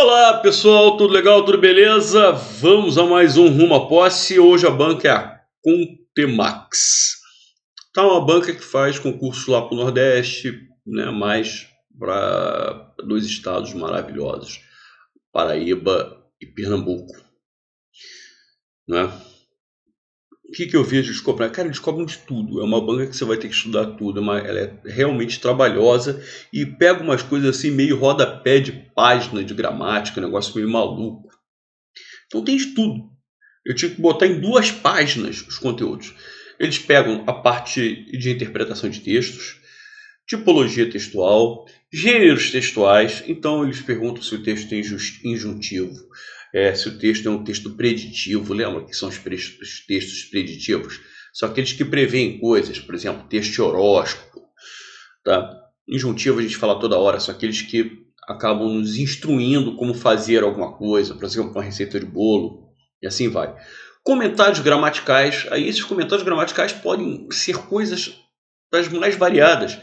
Olá pessoal, tudo legal, tudo beleza? Vamos a mais um Rumo à Posse. Hoje a banca é a Contemax. Tá, uma banca que faz concurso lá para o Nordeste, né? Mais para dois estados maravilhosos, Paraíba e Pernambuco, né? O que eu vejo eles cobrar? Cara, eles cobram de tudo. É uma banca que você vai ter que estudar tudo. Ela é realmente trabalhosa e pega umas coisas assim, meio rodapé de página de gramática, um negócio meio maluco. Então tem de tudo. Eu tive que botar em 2 páginas os conteúdos. Eles pegam a parte de interpretação de textos, tipologia textual, gêneros textuais. Então eles perguntam se o texto tem injuntivo, se o texto é um texto preditivo. Lembra que são os textos preditivos? São aqueles que prevêem coisas, por exemplo, texto de horóscopo. Tá? Injuntivo a gente fala toda hora, são aqueles que acabam nos instruindo como fazer alguma coisa, por exemplo, uma receita de bolo, e assim vai. Comentários gramaticais, aí esses comentários gramaticais podem ser coisas das mais variadas.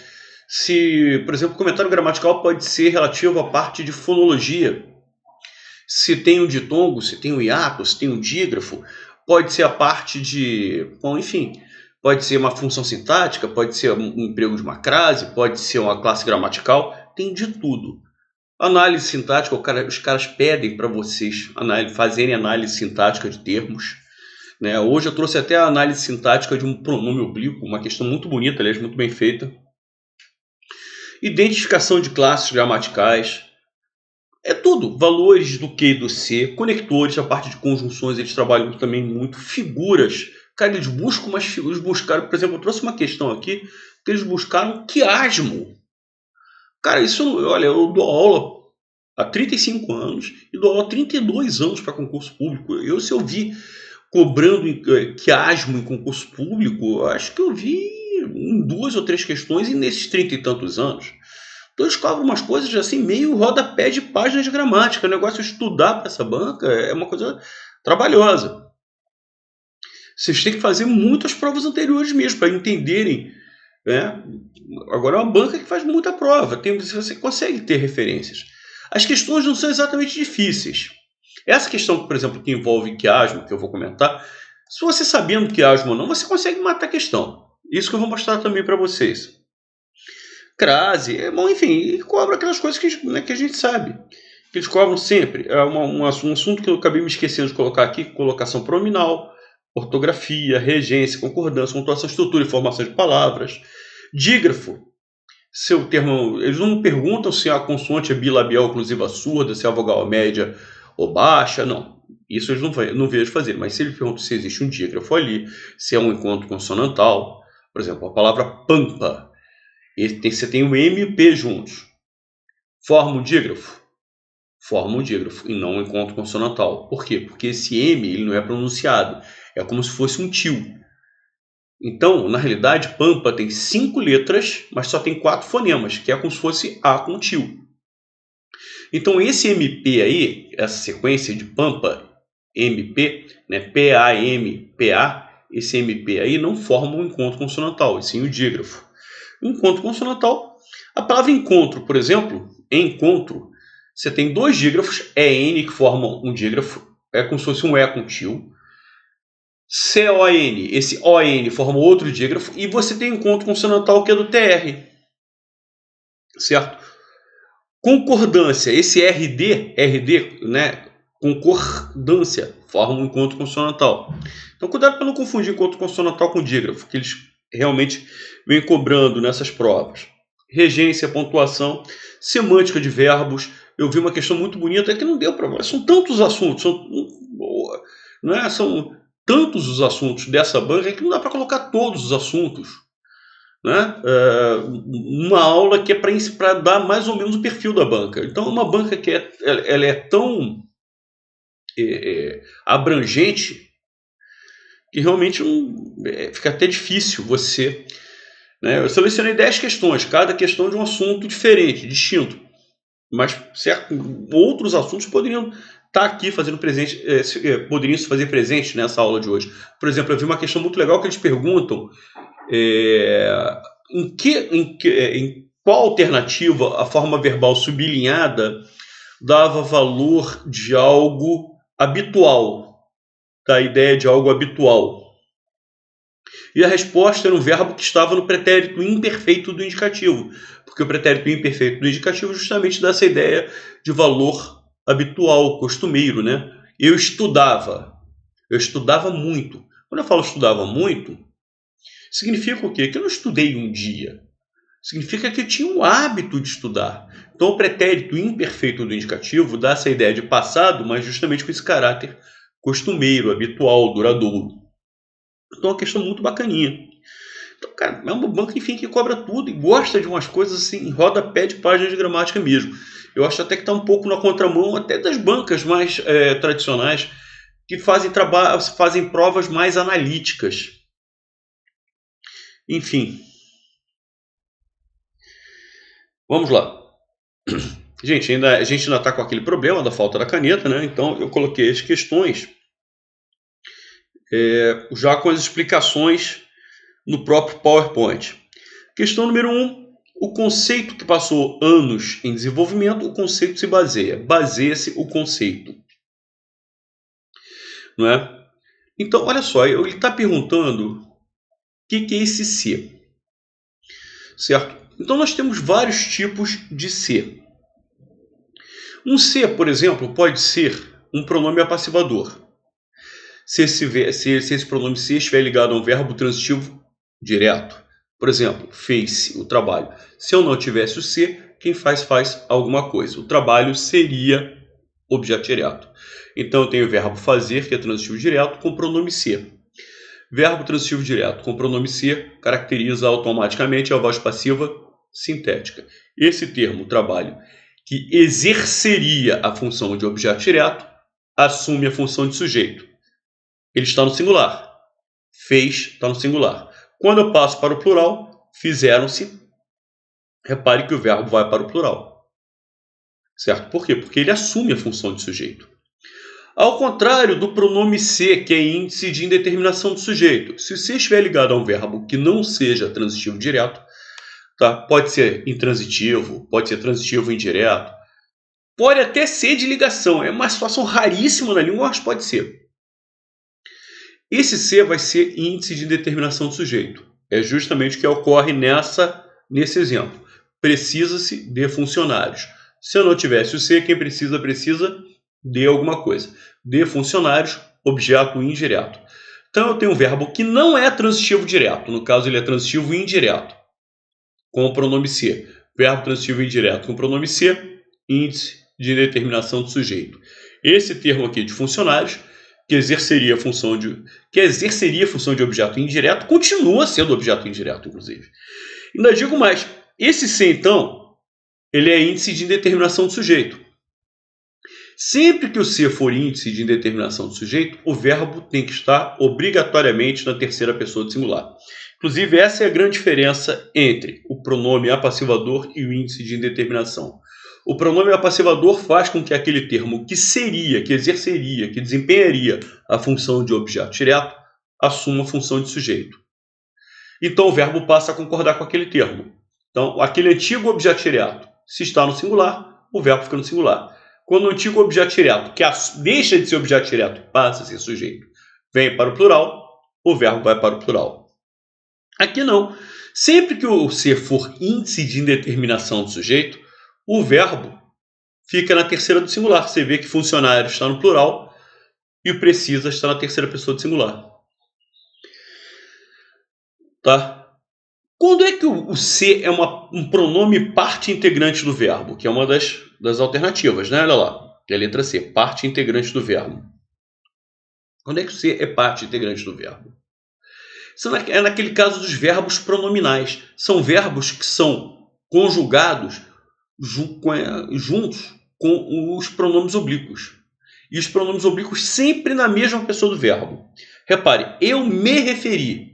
Se, por exemplo, comentário gramatical pode ser relativo à parte de fonologia. Se tem um ditongo, se tem um hiato, se tem um dígrafo, pode ser a parte de... Bom, enfim, pode ser uma função sintática, pode ser um emprego de uma crase, pode ser uma classe gramatical, tem de tudo. Análise sintática, os caras pedem para vocês fazerem análise sintática de termos. Né? Hoje eu trouxe até a análise sintática de um pronome oblíquo, uma questão muito bonita, aliás, muito bem feita. Identificação de classes gramaticais. É tudo. Valores do Q e do C, conectores, a parte de conjunções, eles trabalham também muito. Figuras. Cara, eles buscam umas figuras. Buscaram, por exemplo, eu trouxe uma questão aqui, que eles buscaram quiasmo. Cara, olha, eu dou aula há 35 anos e dou aula há 32 anos para concurso público. Se eu vi cobrando quiasmo em concurso público, acho que eu vi em 2 ou 3 questões e nesses 30 e tantos anos. Então eles cobram umas coisas assim, meio rodapé de páginas de gramática. O negócio estudar para essa banca é uma coisa trabalhosa. Vocês têm que fazer muitas provas anteriores mesmo para entenderem. Né? Agora é uma banca que faz muita prova. Você consegue ter referências. As questões não são exatamente difíceis. Essa questão, por exemplo, que envolve quiasmo, que eu vou comentar, se você sabendo quiasmo ou não, você consegue matar a questão. Isso que eu vou mostrar também para vocês. Crase, bom, enfim, e cobra aquelas coisas que a gente sabe. Que eles cobram sempre. É um assunto que eu acabei me esquecendo de colocar aqui, colocação pronominal, ortografia, regência, concordância, pontuação, estrutura e formação de palavras. Dígrafo. Seu termo, eles não perguntam se a consoante é bilabial, oclusiva surda, se a vogal média ou baixa, não. Isso eles não vejo fazer, mas se eles perguntam se existe um dígrafo ali, se é um encontro consonantal, por exemplo, a palavra pampa, você tem o M e o P juntos. Forma um dígrafo? Forma um dígrafo e não um encontro consonantal. Por quê? Porque esse M ele não é pronunciado, é como se fosse um tio. Então, na realidade, pampa tem 5 letras, mas só tem 4 fonemas, que é como se fosse A com tio. Então, esse MP aí, essa sequência de pampa, MP, né, P-A-M, P-A, esse MP aí não forma um encontro consonantal, e sim o dígrafo. Encontro consonantal, a palavra encontro, por exemplo, encontro, você tem 2 dígrafos, EN, que formam um dígrafo, é como se fosse um E com tio. C-O-N, esse O-N forma outro dígrafo, e você tem encontro consonantal que é do TR. Certo? Concordância, esse RD, né? Concordância, forma um encontro consonantal. Então, cuidado para não confundir encontro consonantal com dígrafo, que eles realmente vêm cobrando nessas provas. Regência, pontuação, semântica de verbos. Eu vi uma questão muito bonita que não deu problema. São tantos assuntos, são tantos os assuntos dessa banca que não dá para colocar todos os assuntos. Né? Uma aula que é para dar mais ou menos o perfil da banca. Então, uma banca que ela é tão abrangente que realmente fica até difícil você... Né? Eu selecionei 10 questões, cada questão de um assunto diferente, distinto. Mas outros assuntos poderiam estar aqui fazendo presente, poderiam se fazer presente nessa aula de hoje. Por exemplo, eu vi uma questão muito legal que eles perguntam em qual alternativa a forma verbal sublinhada dava valor de algo habitual, da ideia de algo habitual. E a resposta era um verbo que estava no pretérito imperfeito do indicativo, porque o pretérito imperfeito do indicativo justamente dá essa ideia de valor habitual, costumeiro, né? Eu estudava muito. Quando eu falo estudava muito, significa o quê? Que eu não estudei um dia. Significa que eu tinha um hábito de estudar. Então o pretérito imperfeito do indicativo dá essa ideia de passado, mas justamente com esse caráter costumeiro, habitual, duradouro. Então é uma questão muito bacaninha. Então, cara, é uma banca, enfim, que cobra tudo e gosta de umas coisas assim, rodapé de páginas de gramática mesmo. Eu acho até que está um pouco na contramão até das bancas mais tradicionais, que fazem provas mais analíticas. Enfim. Vamos lá. Gente, a gente ainda está com aquele problema da falta da caneta, né? Então eu coloquei as questões já com as explicações no próprio PowerPoint. Questão número 1. O conceito que passou anos em desenvolvimento, o conceito se baseia. Baseia-se o conceito. Não é? Então, olha só, ele está perguntando o que é esse ser. Certo? Então, nós temos vários tipos de ser. Um ser, por exemplo, pode ser um pronome apassivador. Se esse pronome ser estiver ligado a um verbo transitivo direto. Por exemplo, fez-se o trabalho. Se eu não tivesse o ser, quem faz alguma coisa. O trabalho seria objeto direto. Então eu tenho o verbo fazer, que é transitivo direto, com pronome ser. Verbo transitivo direto com pronome ser caracteriza automaticamente a voz passiva sintética. Esse termo, trabalho, que exerceria a função de objeto direto, assume a função de sujeito. Ele está no singular. Fez está no singular. Quando eu passo para o plural, fizeram-se. Repare que o verbo vai para o plural. Certo? Por quê? Porque ele assume a função de sujeito. Ao contrário do pronome ser, que é índice de indeterminação do sujeito. Se o ser estiver ligado a um verbo que não seja transitivo direto, tá? Pode ser intransitivo, pode ser transitivo indireto, pode até ser de ligação. É uma situação raríssima na língua, mas pode ser. Esse ser vai ser índice de indeterminação do sujeito. É justamente o que ocorre nesse exemplo. Precisa-se de funcionários. Se eu não tivesse o ser, quem precisa de alguma coisa. De funcionários, objeto indireto. Então eu tenho um verbo que não é transitivo direto. No caso, ele é transitivo indireto, com o pronome ser. Verbo transitivo indireto com o pronome ser, índice de indeterminação do sujeito. Esse termo aqui de funcionários, que exerceria a função de objeto indireto, continua sendo objeto indireto, inclusive. Ainda digo mais, esse ser, então, ele é índice de indeterminação do sujeito. Sempre que o ser for índice de indeterminação do sujeito, o verbo tem que estar obrigatoriamente na terceira pessoa do singular. Inclusive, essa é a grande diferença entre o pronome apassivador e o índice de indeterminação. O pronome apassivador faz com que aquele termo que seria, que exerceria, que desempenharia a função de objeto direto, assuma a função de sujeito. Então o verbo passa a concordar com aquele termo. Então, aquele antigo objeto direto, se está no singular, o verbo fica no singular. Quando o antigo objeto direto, que deixa de ser objeto direto, passa a ser sujeito, vem para o plural, o verbo vai para o plural. Aqui não. Sempre que o ser for índice de indeterminação do sujeito, o verbo fica na terceira do singular. Você vê que funcionário está no plural e o precisa está na terceira pessoa do singular. Tá? Quando é que o ser é um pronome parte integrante do verbo? Que é uma das alternativas, né? Olha lá, que é a letra C, parte integrante do verbo. Quando é que o ser é parte integrante do verbo? Isso é naquele caso dos verbos pronominais. São verbos que são conjugados juntos com os pronomes oblíquos. E os pronomes oblíquos sempre na mesma pessoa do verbo. Repare, eu me referi,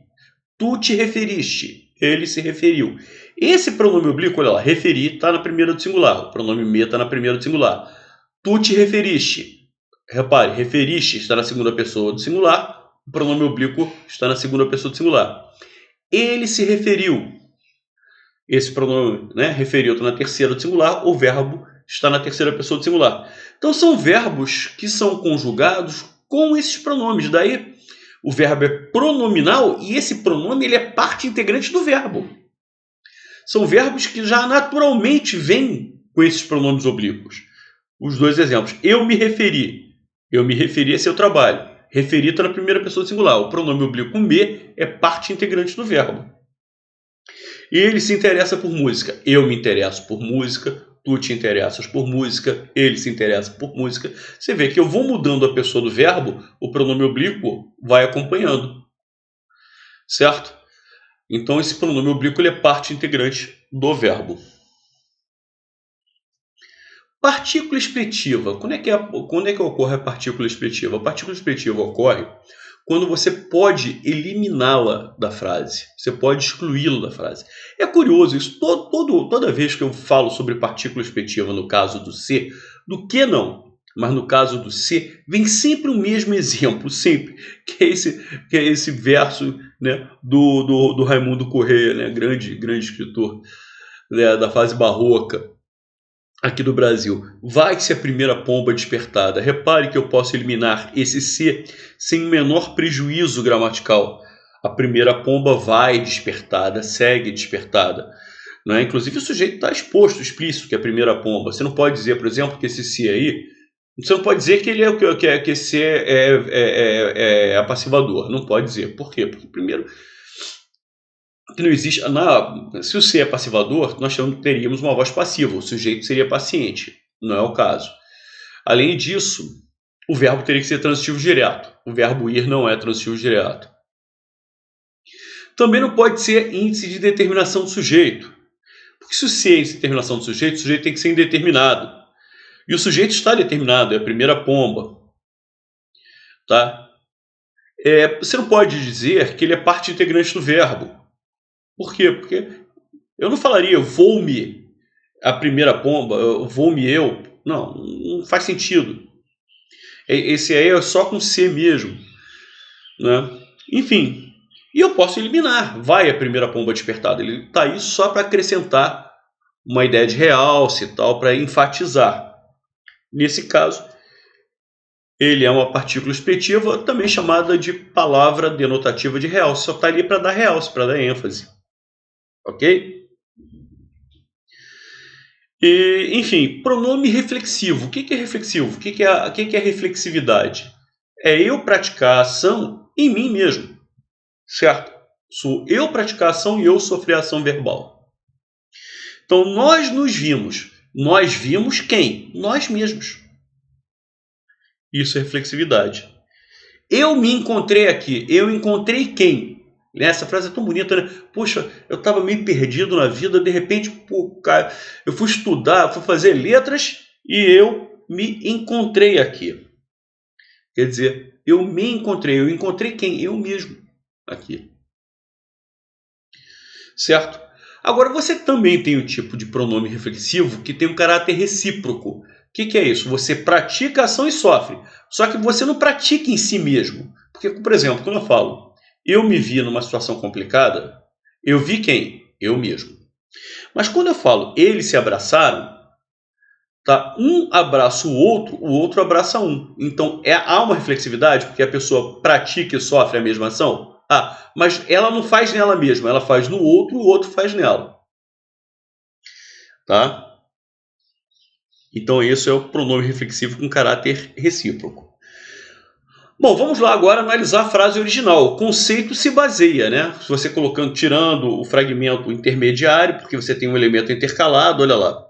tu te referiste, ele se referiu. Esse pronome oblíquo, olha lá, referi está na primeira do singular, o pronome me está na primeira do singular. Tu te referiste, repare, referiste está na segunda pessoa do singular, o pronome oblíquo está na segunda pessoa do singular. Ele se referiu. Esse pronome, referiu, está na terceira do singular, o verbo está na terceira pessoa do singular. Então são verbos que são conjugados com esses pronomes. Daí o verbo é pronominal e esse pronome ele é parte integrante do verbo. São verbos que já naturalmente vêm com esses pronomes oblíquos. Os dois exemplos. Eu me referi. Eu me referi a seu trabalho. Referi está na primeira pessoa do singular. O pronome oblíquo me é parte integrante do verbo. Ele se interessa por música. Eu me interesso por música. Tu te interessas por música. Ele se interessa por música. Você vê que eu vou mudando a pessoa do verbo, o pronome oblíquo vai acompanhando. Certo? Então esse pronome oblíquo ele é parte integrante do verbo. Partícula expletiva. Quando é que ocorre a partícula expletiva? A partícula expletiva ocorre quando você pode eliminá-la da frase. Você pode excluí-la da frase. É curioso isso. Toda vez que eu falo sobre partícula expletiva no caso do C, do que não, mas no caso do C, vem sempre o mesmo exemplo, sempre, que é esse verso, né, do Raimundo Corrêa, né, grande escritor, né, da fase barroca aqui do Brasil. Vai-se a primeira pomba despertada. Repare que eu posso eliminar esse C sem o menor prejuízo gramatical. A primeira pomba vai despertada, segue despertada. Não é? Inclusive o sujeito está exposto, explícito, que é a primeira pomba. Você não pode dizer, por exemplo, que esse C aí, você não pode dizer que ele que esse é apassivador. Não pode dizer. Por quê? Porque primeiro que não existe. Se o C é passivador, nós teríamos uma voz passiva. O sujeito seria paciente. Não é o caso. Além disso, o verbo teria que ser transitivo direto. O verbo ir não é transitivo direto. Também não pode ser índice de determinação do sujeito. Porque se o C é índice de determinação do sujeito, o sujeito tem que ser indeterminado. E o sujeito está determinado, é a primeira pomba. Tá? Você não pode dizer que ele é parte integrante do verbo. Por quê? Porque eu não falaria vou-me a primeira pomba, vou-me eu. Não faz sentido. Esse aí é só com C mesmo. Né? Enfim, e eu posso eliminar. Vai a primeira pomba despertada. Ele está aí só para acrescentar uma ideia de realce e tal, para enfatizar. Nesse caso, ele é uma partícula expletiva, também chamada de palavra denotativa de realce. Só está ali para dar realce, para dar ênfase. Ok? E, enfim, pronome reflexivo. O que é reflexivo? O que é reflexividade? É eu praticar a ação em mim mesmo. Certo? Sou eu praticar a ação e eu sofrer a ação verbal. Então, nós nos vimos. Nós vimos quem? Nós mesmos. Isso é reflexividade. Eu me encontrei aqui. Eu encontrei quem? Essa frase é tão bonita, né? Poxa, eu estava meio perdido na vida, de repente, cara, eu fui estudar, fui fazer letras e eu me encontrei aqui. Quer dizer, eu me encontrei. Eu encontrei quem? Eu mesmo aqui. Certo? Agora, você também tem um tipo de pronome reflexivo que tem um caráter recíproco. O que é isso? Você pratica a ação e sofre. Só que você não pratica em si mesmo. Porque, por exemplo, quando eu falo eu me vi numa situação complicada, eu vi quem? Eu mesmo. Mas quando eu falo eles se abraçaram, tá? Um abraça o outro abraça um. Então há uma reflexividade, porque a pessoa pratica e sofre a mesma ação? Mas ela não faz nela mesma, ela faz no outro, o outro faz nela. Tá? Então esse é o pronome reflexivo com caráter recíproco. Bom, vamos lá agora analisar a frase original. O conceito se baseia, né? Se você tirando o fragmento intermediário, porque você tem um elemento intercalado, olha lá.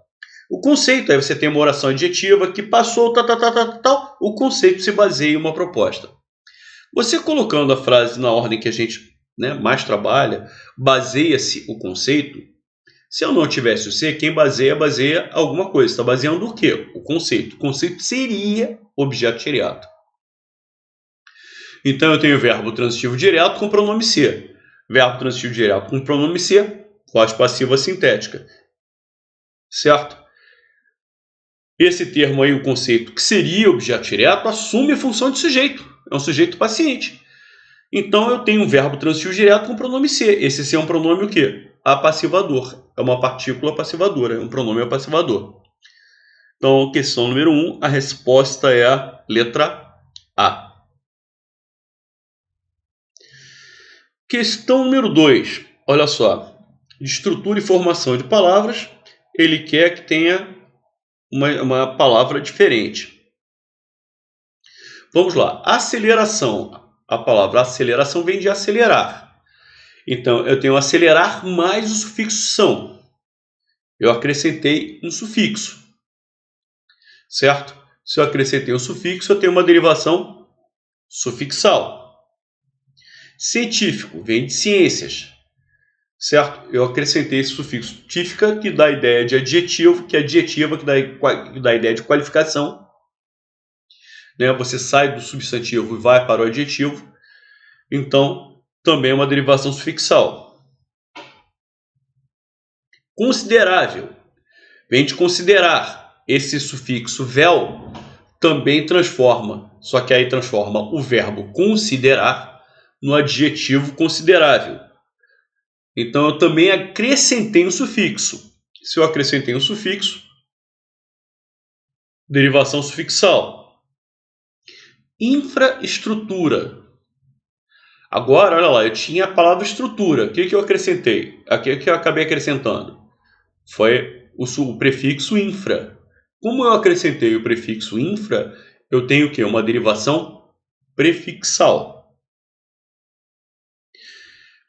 O conceito, aí você tem uma oração adjetiva que passou, tal. O conceito se baseia em uma proposta. Você colocando a frase na ordem que a gente, né, mais trabalha, baseia-se o conceito. Se eu não tivesse o C, quem baseia alguma coisa. Está baseando o quê? O conceito. O conceito seria objeto direto. Então eu tenho verbo transitivo direto com pronome ser. Verbo transitivo direto com pronome ser, voz passiva sintética. Certo? Esse termo aí, o conceito que seria objeto direto, assume a função de sujeito. É um sujeito paciente. Então eu tenho um verbo transitivo direto com pronome ser. Esse ser é um pronome o quê? Apassivador. É uma partícula passivadora, é um pronome apassivador. Então, questão número 1, a resposta é a letra A. Questão número 2, olha só. Estrutura e formação de palavras, ele quer que tenha uma palavra diferente. Vamos lá. Aceleração. A palavra aceleração vem de acelerar. Então, eu tenho acelerar mais o sufixo são. Eu acrescentei um sufixo. Certo? Se eu acrescentei um sufixo, eu tenho uma derivação sufixal. Científico vem de ciências. Certo? Eu acrescentei esse sufixo científica, que dá a ideia de adjetivo, que é adjetiva, que dá a ideia de qualificação. Né? Você sai do substantivo e vai para o adjetivo. Então, também é uma derivação sufixal. Considerável vem de considerar. Esse sufixo vel também transforma, só que aí transforma o verbo considerar no adjetivo considerável. Então eu também acrescentei um sufixo. Se eu acrescentei um sufixo, derivação sufixal. Infraestrutura. Agora, olha lá, eu tinha a palavra estrutura. O que eu acrescentei? Aqui que eu acabei acrescentando foi o prefixo infra. Como eu acrescentei o prefixo infra, eu tenho o quê? Uma derivação prefixal.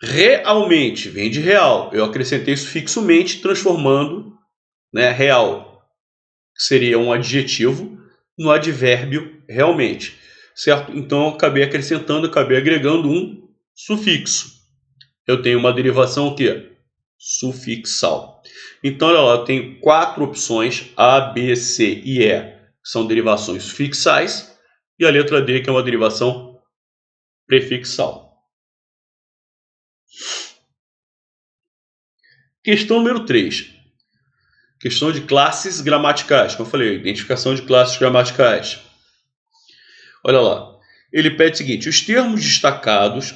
Realmente vem de real. Eu acrescentei sufixo mente, transformando, né, real, que seria um adjetivo, no advérbio realmente. Certo? Então eu acabei agregando um sufixo. Eu tenho uma derivação o quê? Sufixal. Então, olha lá, eu tenho 4 opções, A, B, C e E, que são derivações sufixais, e a letra D, que é uma derivação prefixal. Questão número 3. Questão de classes gramaticais. Como eu falei, identificação de classes gramaticais. Olha lá, ele pede o seguinte: os termos destacados,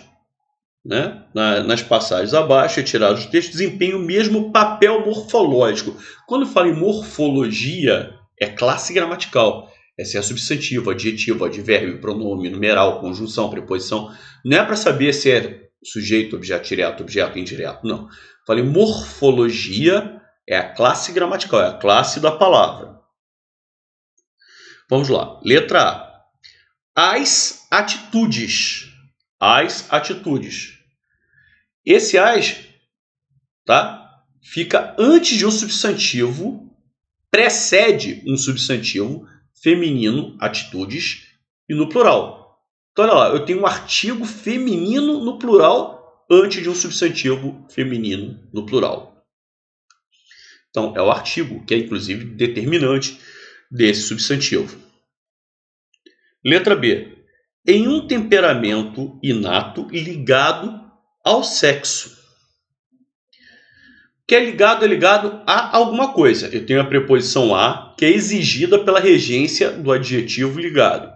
né, nas passagens abaixo, retirados do texto, desempenham o mesmo papel morfológico. Quando fala em morfologia, é classe gramatical. Essa é a substantivo, adjetivo, advérbio, pronome, numeral, conjunção, preposição. Não é para saber se é sujeito, objeto direto, objeto indireto, não. Falei morfologia é a classe gramatical, é a classe da palavra. Vamos lá. Letra A. As atitudes. As atitudes. Esse as, tá, fica antes de um substantivo, precede um substantivo feminino, atitudes, e no plural. Então, olha lá, eu tenho um artigo feminino no plural antes de um substantivo feminino no plural. Então, é o artigo, que é inclusive determinante desse substantivo. Letra B. Em um temperamento inato ligado ao sexo. Que é ligado a alguma coisa. Eu tenho a preposição a, que é exigida pela regência do adjetivo ligado.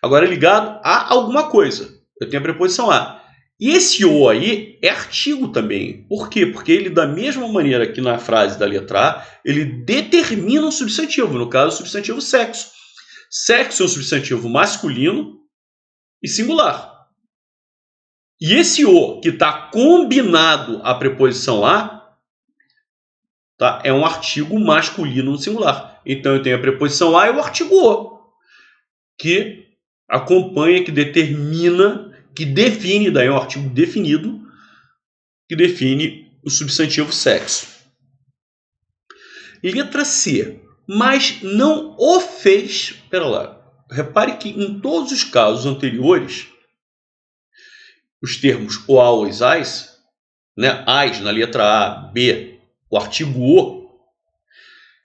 Agora, ligado a alguma coisa. Eu tenho a preposição a. E esse o aí é artigo também. Por quê? Porque ele, da mesma maneira que na frase da letra A, ele determina um substantivo. No caso, o substantivo sexo. Sexo é um substantivo masculino e singular. E esse o, que está combinado à preposição a, tá, é um artigo masculino no singular. Então, eu tenho a preposição a e o artigo o, que acompanha, que determina, que define, daí é um artigo definido, que define o substantivo sexo. Letra C. Mas não o fez. Espera lá. Repare que em todos os casos anteriores, os termos o, a, os, as, né, as na letra A, B, o artigo o,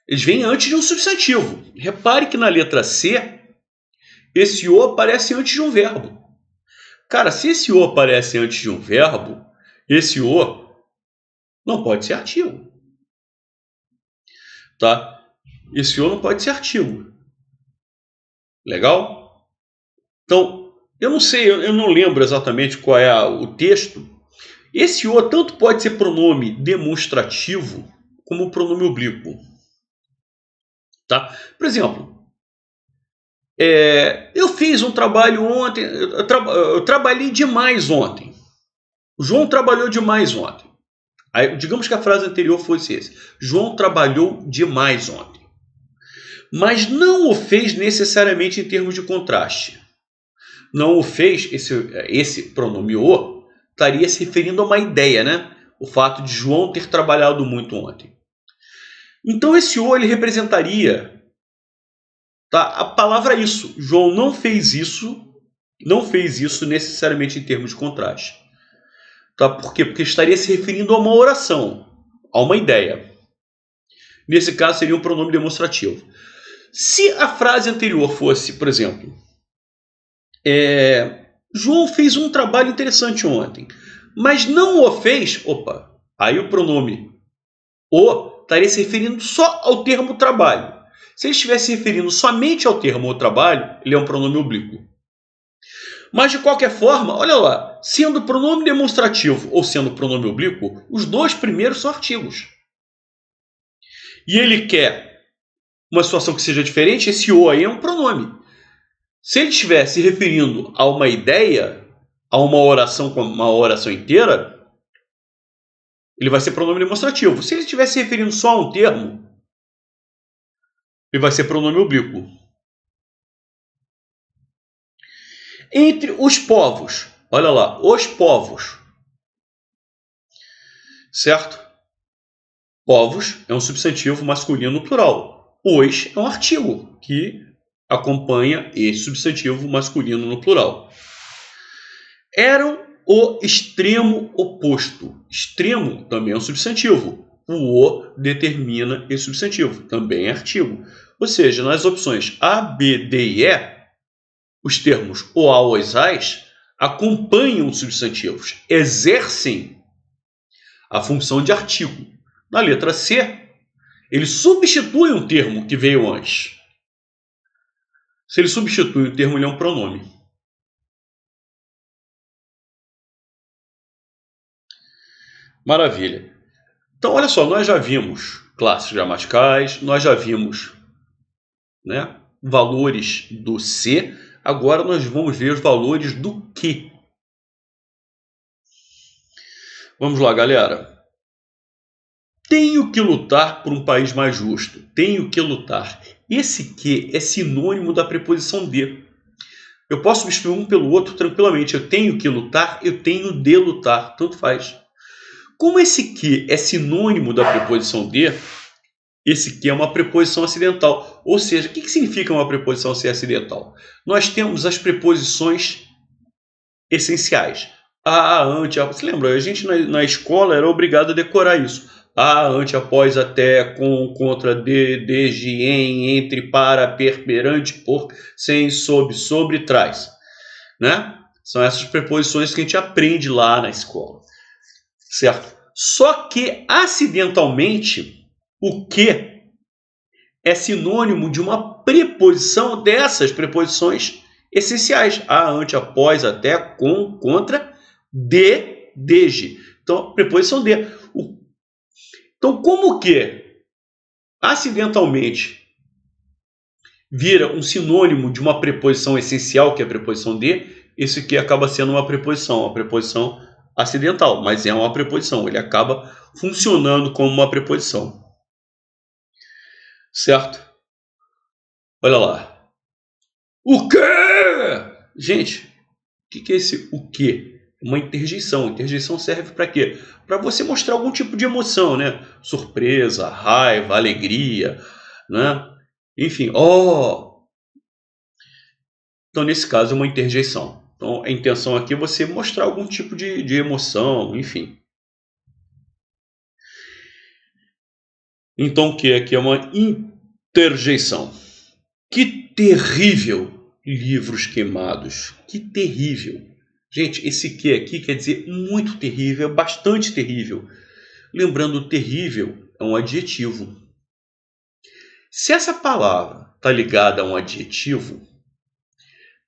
eles vêm antes de um substantivo. Repare que na letra C, esse o aparece antes de um verbo. Cara, se esse o aparece antes de um verbo, esse o não pode ser artigo. Tá? Esse o não pode ser artigo. Legal? Então, eu não sei, eu não lembro exatamente qual é o texto. Esse o tanto pode ser pronome demonstrativo como pronome oblíquo. Tá? Por exemplo, eu fiz um trabalho ontem, eu trabalhei demais ontem. O João trabalhou demais ontem. Aí, digamos que a frase anterior fosse esse. João trabalhou demais ontem. Mas não o fez necessariamente em termos de contraste. Não o fez, esse pronome o, estaria se referindo a uma ideia, né? O fato de João ter trabalhado muito ontem. Então esse o, ele representaria, tá, a palavra isso. João não fez isso necessariamente em termos de contraste. Tá? Por quê? Porque estaria se referindo a uma oração, a uma ideia. Nesse caso seria um pronome demonstrativo. Se a frase anterior fosse, por exemplo, João fez um trabalho interessante ontem, mas não o fez, aí o pronome o estaria se referindo só ao termo trabalho. Se ele estivesse se referindo somente ao termo trabalho, ele é um pronome oblíquo. Mas de qualquer forma, olha lá, sendo pronome demonstrativo ou sendo pronome oblíquo, os dois primeiros são artigos. E ele quer uma situação que seja diferente, esse o aí é um pronome. Se ele estiver se referindo a uma ideia, a uma oração como uma oração inteira, ele vai ser pronome demonstrativo. Se ele estiver se referindo só a um termo, ele vai ser pronome oblíquo. Entre os povos, olha lá, os povos, certo? Povos é um substantivo masculino plural. Os é um artigo que acompanha esse substantivo masculino no plural. Eram o extremo oposto. Extremo também é um substantivo. O determina esse substantivo, também é artigo. Ou seja, nas opções A, B, D e E, os termos o, a, os, as acompanham os substantivos, exercem a função de artigo. Na letra C, ele substitui um termo que veio antes. Se ele substitui o termo, ele é um pronome. Maravilha. Então, olha só, nós já vimos classes gramaticais, nós já vimos, né, valores do se, agora nós vamos ver os valores do que. Vamos lá, galera. Tenho que lutar por um país mais justo. Tenho que lutar. Esse que é sinônimo da preposição de. Eu posso substituir um pelo outro tranquilamente. Eu tenho que lutar, eu tenho de lutar. Tanto faz. Como esse que é sinônimo da preposição de, esse que é uma preposição acidental. Ou seja, o que significa uma preposição ser acidental? Nós temos as preposições essenciais. A, ante, a. Você lembra? A gente na escola era obrigado a decorar isso. A, ante, após, até, com, contra, de, desde, em, entre, para, perante, por, sem, sob, sobre, trás. Né? São essas preposições que a gente aprende lá na escola. Certo? Só que, acidentalmente, o que é sinônimo de uma preposição dessas preposições essenciais. A, ante, após, até, com, contra, de, desde. Então, preposição de. Então, como que acidentalmente vira um sinônimo de uma preposição essencial, que é a preposição de, esse aqui acaba sendo uma preposição acidental, mas é uma preposição, ele acaba funcionando como uma preposição. Certo? Olha lá. O quê? Gente, o que é esse o quê? Uma interjeição. Interjeição serve para quê? Para você mostrar algum tipo de emoção, né? Surpresa, raiva, alegria, né? Enfim, Então, nesse caso, é uma interjeição. Então, a intenção aqui é você mostrar algum tipo de emoção, enfim. Então, o que aqui é uma interjeição? Que terrível! Livros queimados. Que terrível! Gente, esse que aqui quer dizer muito terrível, bastante terrível. Lembrando, terrível é um adjetivo. Se essa palavra está ligada a um adjetivo,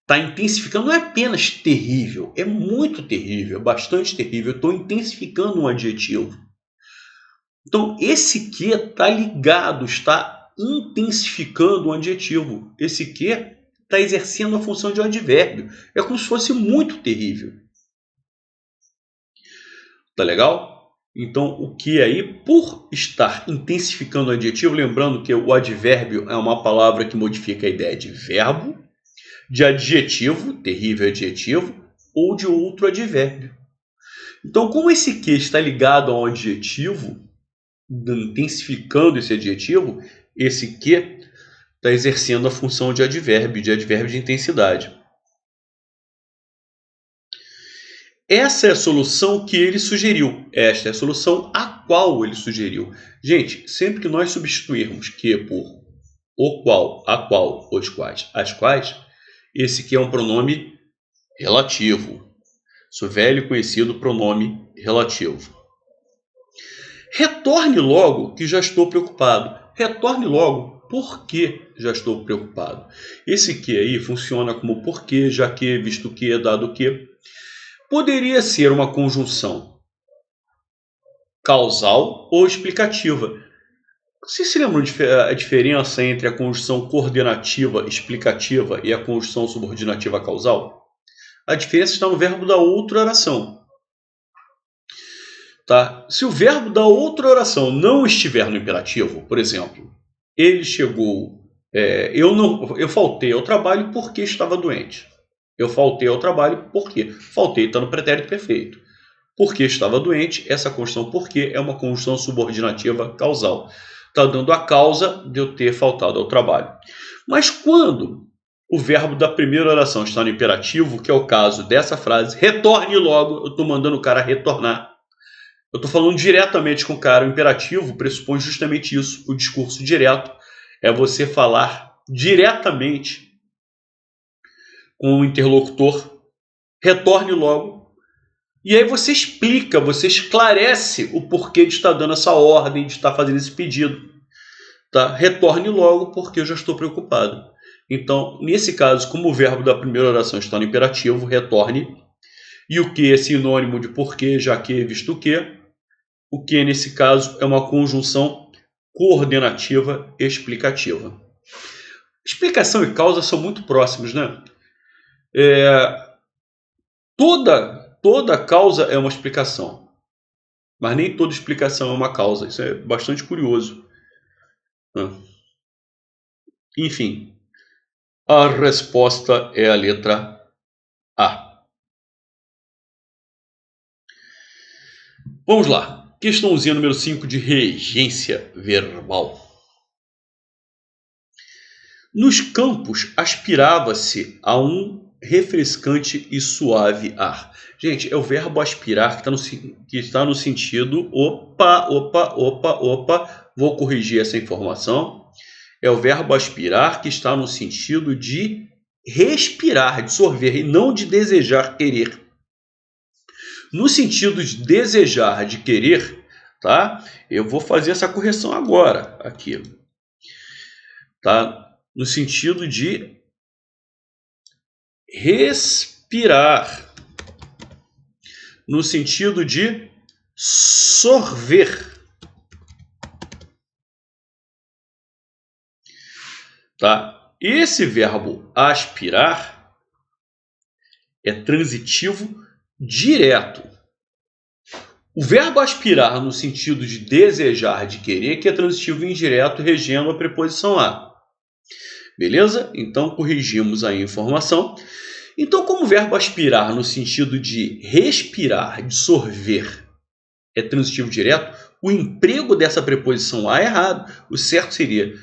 está intensificando, não é apenas terrível, é muito terrível, é bastante terrível. Eu estou intensificando um adjetivo. Então, esse que está ligado, está intensificando um adjetivo. Esse que está exercendo a função de um advérbio. É como se fosse muito terrível. Tá legal? Então, o que aí, por estar intensificando o adjetivo, lembrando que o advérbio é uma palavra que modifica a ideia de verbo, de adjetivo, terrível adjetivo, ou de outro advérbio. Então, como esse que está ligado a um adjetivo, intensificando esse adjetivo, esse que está exercendo a função de advérbio de intensidade. Essa é a solução que ele sugeriu. Esta é a solução a qual ele sugeriu. Gente, sempre que nós substituirmos que por o qual, a qual, os quais, as quais, esse que é um pronome relativo. Seu velho e conhecido pronome relativo. Retorne logo que já estou preocupado. Retorne logo porque já estou preocupado. Esse que aí funciona como porque, já que, visto que, dado que. Poderia ser uma conjunção causal ou explicativa. Vocês se lembram a diferença entre a conjunção coordenativa explicativa e a conjunção subordinativa causal? A diferença está no verbo da outra oração. Tá? Se o verbo da outra oração não estiver no imperativo, por exemplo, ele chegou, eu faltei ao trabalho porque estava doente. Eu faltei ao trabalho porque faltei está no pretérito perfeito. Porque estava doente, essa conjunção porque é uma conjunção subordinativa causal. Está dando a causa de eu ter faltado ao trabalho. Mas quando o verbo da primeira oração está no imperativo, que é o caso dessa frase, retorne logo, eu estou mandando o cara retornar. Eu estou falando diretamente com o cara. O imperativo pressupõe justamente isso. O discurso direto é você falar diretamente com o interlocutor, retorne logo. E aí você explica, você esclarece o porquê de estar dando essa ordem, de estar fazendo esse pedido. Tá? Retorne logo porque eu já estou preocupado. Então, nesse caso, como o verbo da primeira oração está no imperativo, retorne. E o que é sinônimo de porquê, já que, visto que. O que nesse caso é uma conjunção coordenativa explicativa. Explicação e causa são muito próximos, né? Toda causa é uma explicação, mas nem toda explicação é uma causa. Isso é bastante curioso. Enfim, a resposta é a letra A. Vamos lá. Questãozinha número 5 de regência verbal. Nos campos aspirava-se a um refrescante e suave ar. Gente, é o verbo aspirar que está no sentido opa, vou corrigir essa informação. É o verbo aspirar que está no sentido de respirar, de sorver, e não de desejar, querer. No sentido de desejar, de querer, tá? Eu vou fazer essa correção agora, aqui. Tá? No sentido de respirar, no sentido de sorver. Tá? Esse verbo aspirar é transitivo direto. O verbo aspirar no sentido de desejar, de querer, que é transitivo indireto, regendo a preposição a. Beleza? Então, corrigimos a informação. Então, como o verbo aspirar no sentido de respirar, de sorver, é transitivo direto, o emprego dessa preposição a é errado. O certo seria,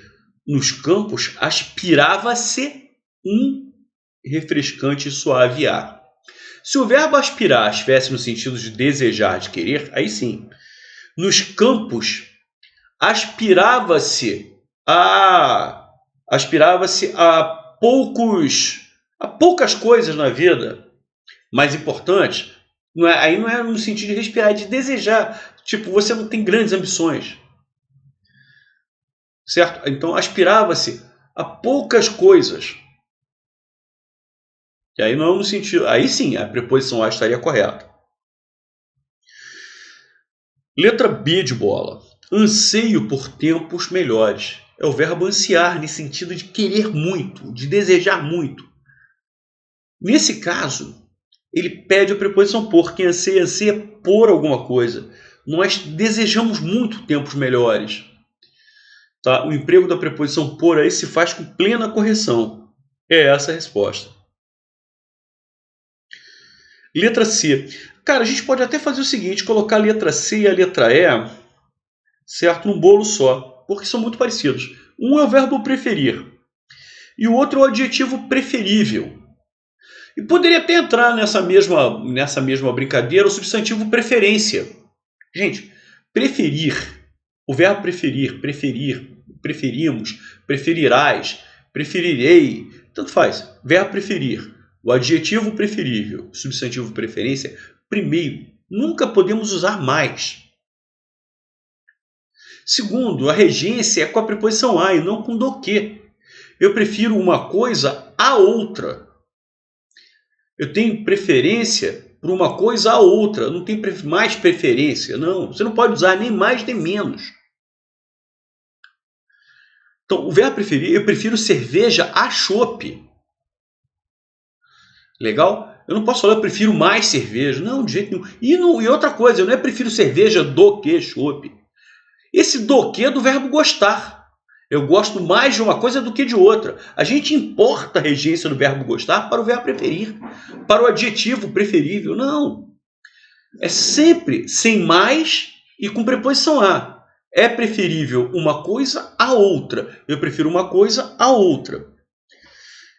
nos campos aspirava-se um refrescante e suave ar. Se o verbo aspirar estivesse no sentido de desejar, de querer, aí sim. Nos campos aspirava-se a poucas coisas na vida mais importantes. Aí não é no sentido de respirar, é de desejar. Tipo, você não tem grandes ambições. Certo? Então, aspirava-se a poucas coisas. E aí não é no sentido... Aí sim, a preposição a estaria correta. Letra B de bola. Anseio por tempos melhores. é o verbo ansiar, nesse sentido de querer muito, de desejar muito. Nesse caso, ele pede a preposição por. Quem anseia, anseia por alguma coisa. Nós desejamos muito tempos melhores. Tá? O emprego da preposição por aí se faz com plena correção. É essa a resposta. Letra C. Cara, a gente pode até fazer o seguinte, colocar a letra C e a letra E, certo, num bolo só, porque são muito parecidos. Um é o verbo preferir e o outro é o adjetivo preferível. E poderia até entrar nessa mesma brincadeira o substantivo preferência. Gente, preferir, o verbo preferir, preferimos, preferirás, preferirei, tanto faz. Verbo preferir, o adjetivo preferível, substantivo preferência, primeiro, nunca podemos usar mais. Segundo, a regência é com a preposição a e não com do que. Eu prefiro uma coisa a outra. Eu tenho preferência por uma coisa a outra. Não tem mais preferência. Não, você não pode usar nem mais nem menos. Então, o verbo preferir, eu prefiro cerveja a chopp. Legal? Eu não posso falar eu prefiro mais cerveja. Não, de jeito nenhum. E outra coisa, eu não é prefiro cerveja do que chopp. Esse do que é do verbo gostar. Eu gosto mais de uma coisa do que de outra. A gente importa a regência do verbo gostar para o verbo preferir, para o adjetivo preferível. Não. É sempre sem mais e com preposição a. É preferível uma coisa a outra. Eu prefiro uma coisa a outra.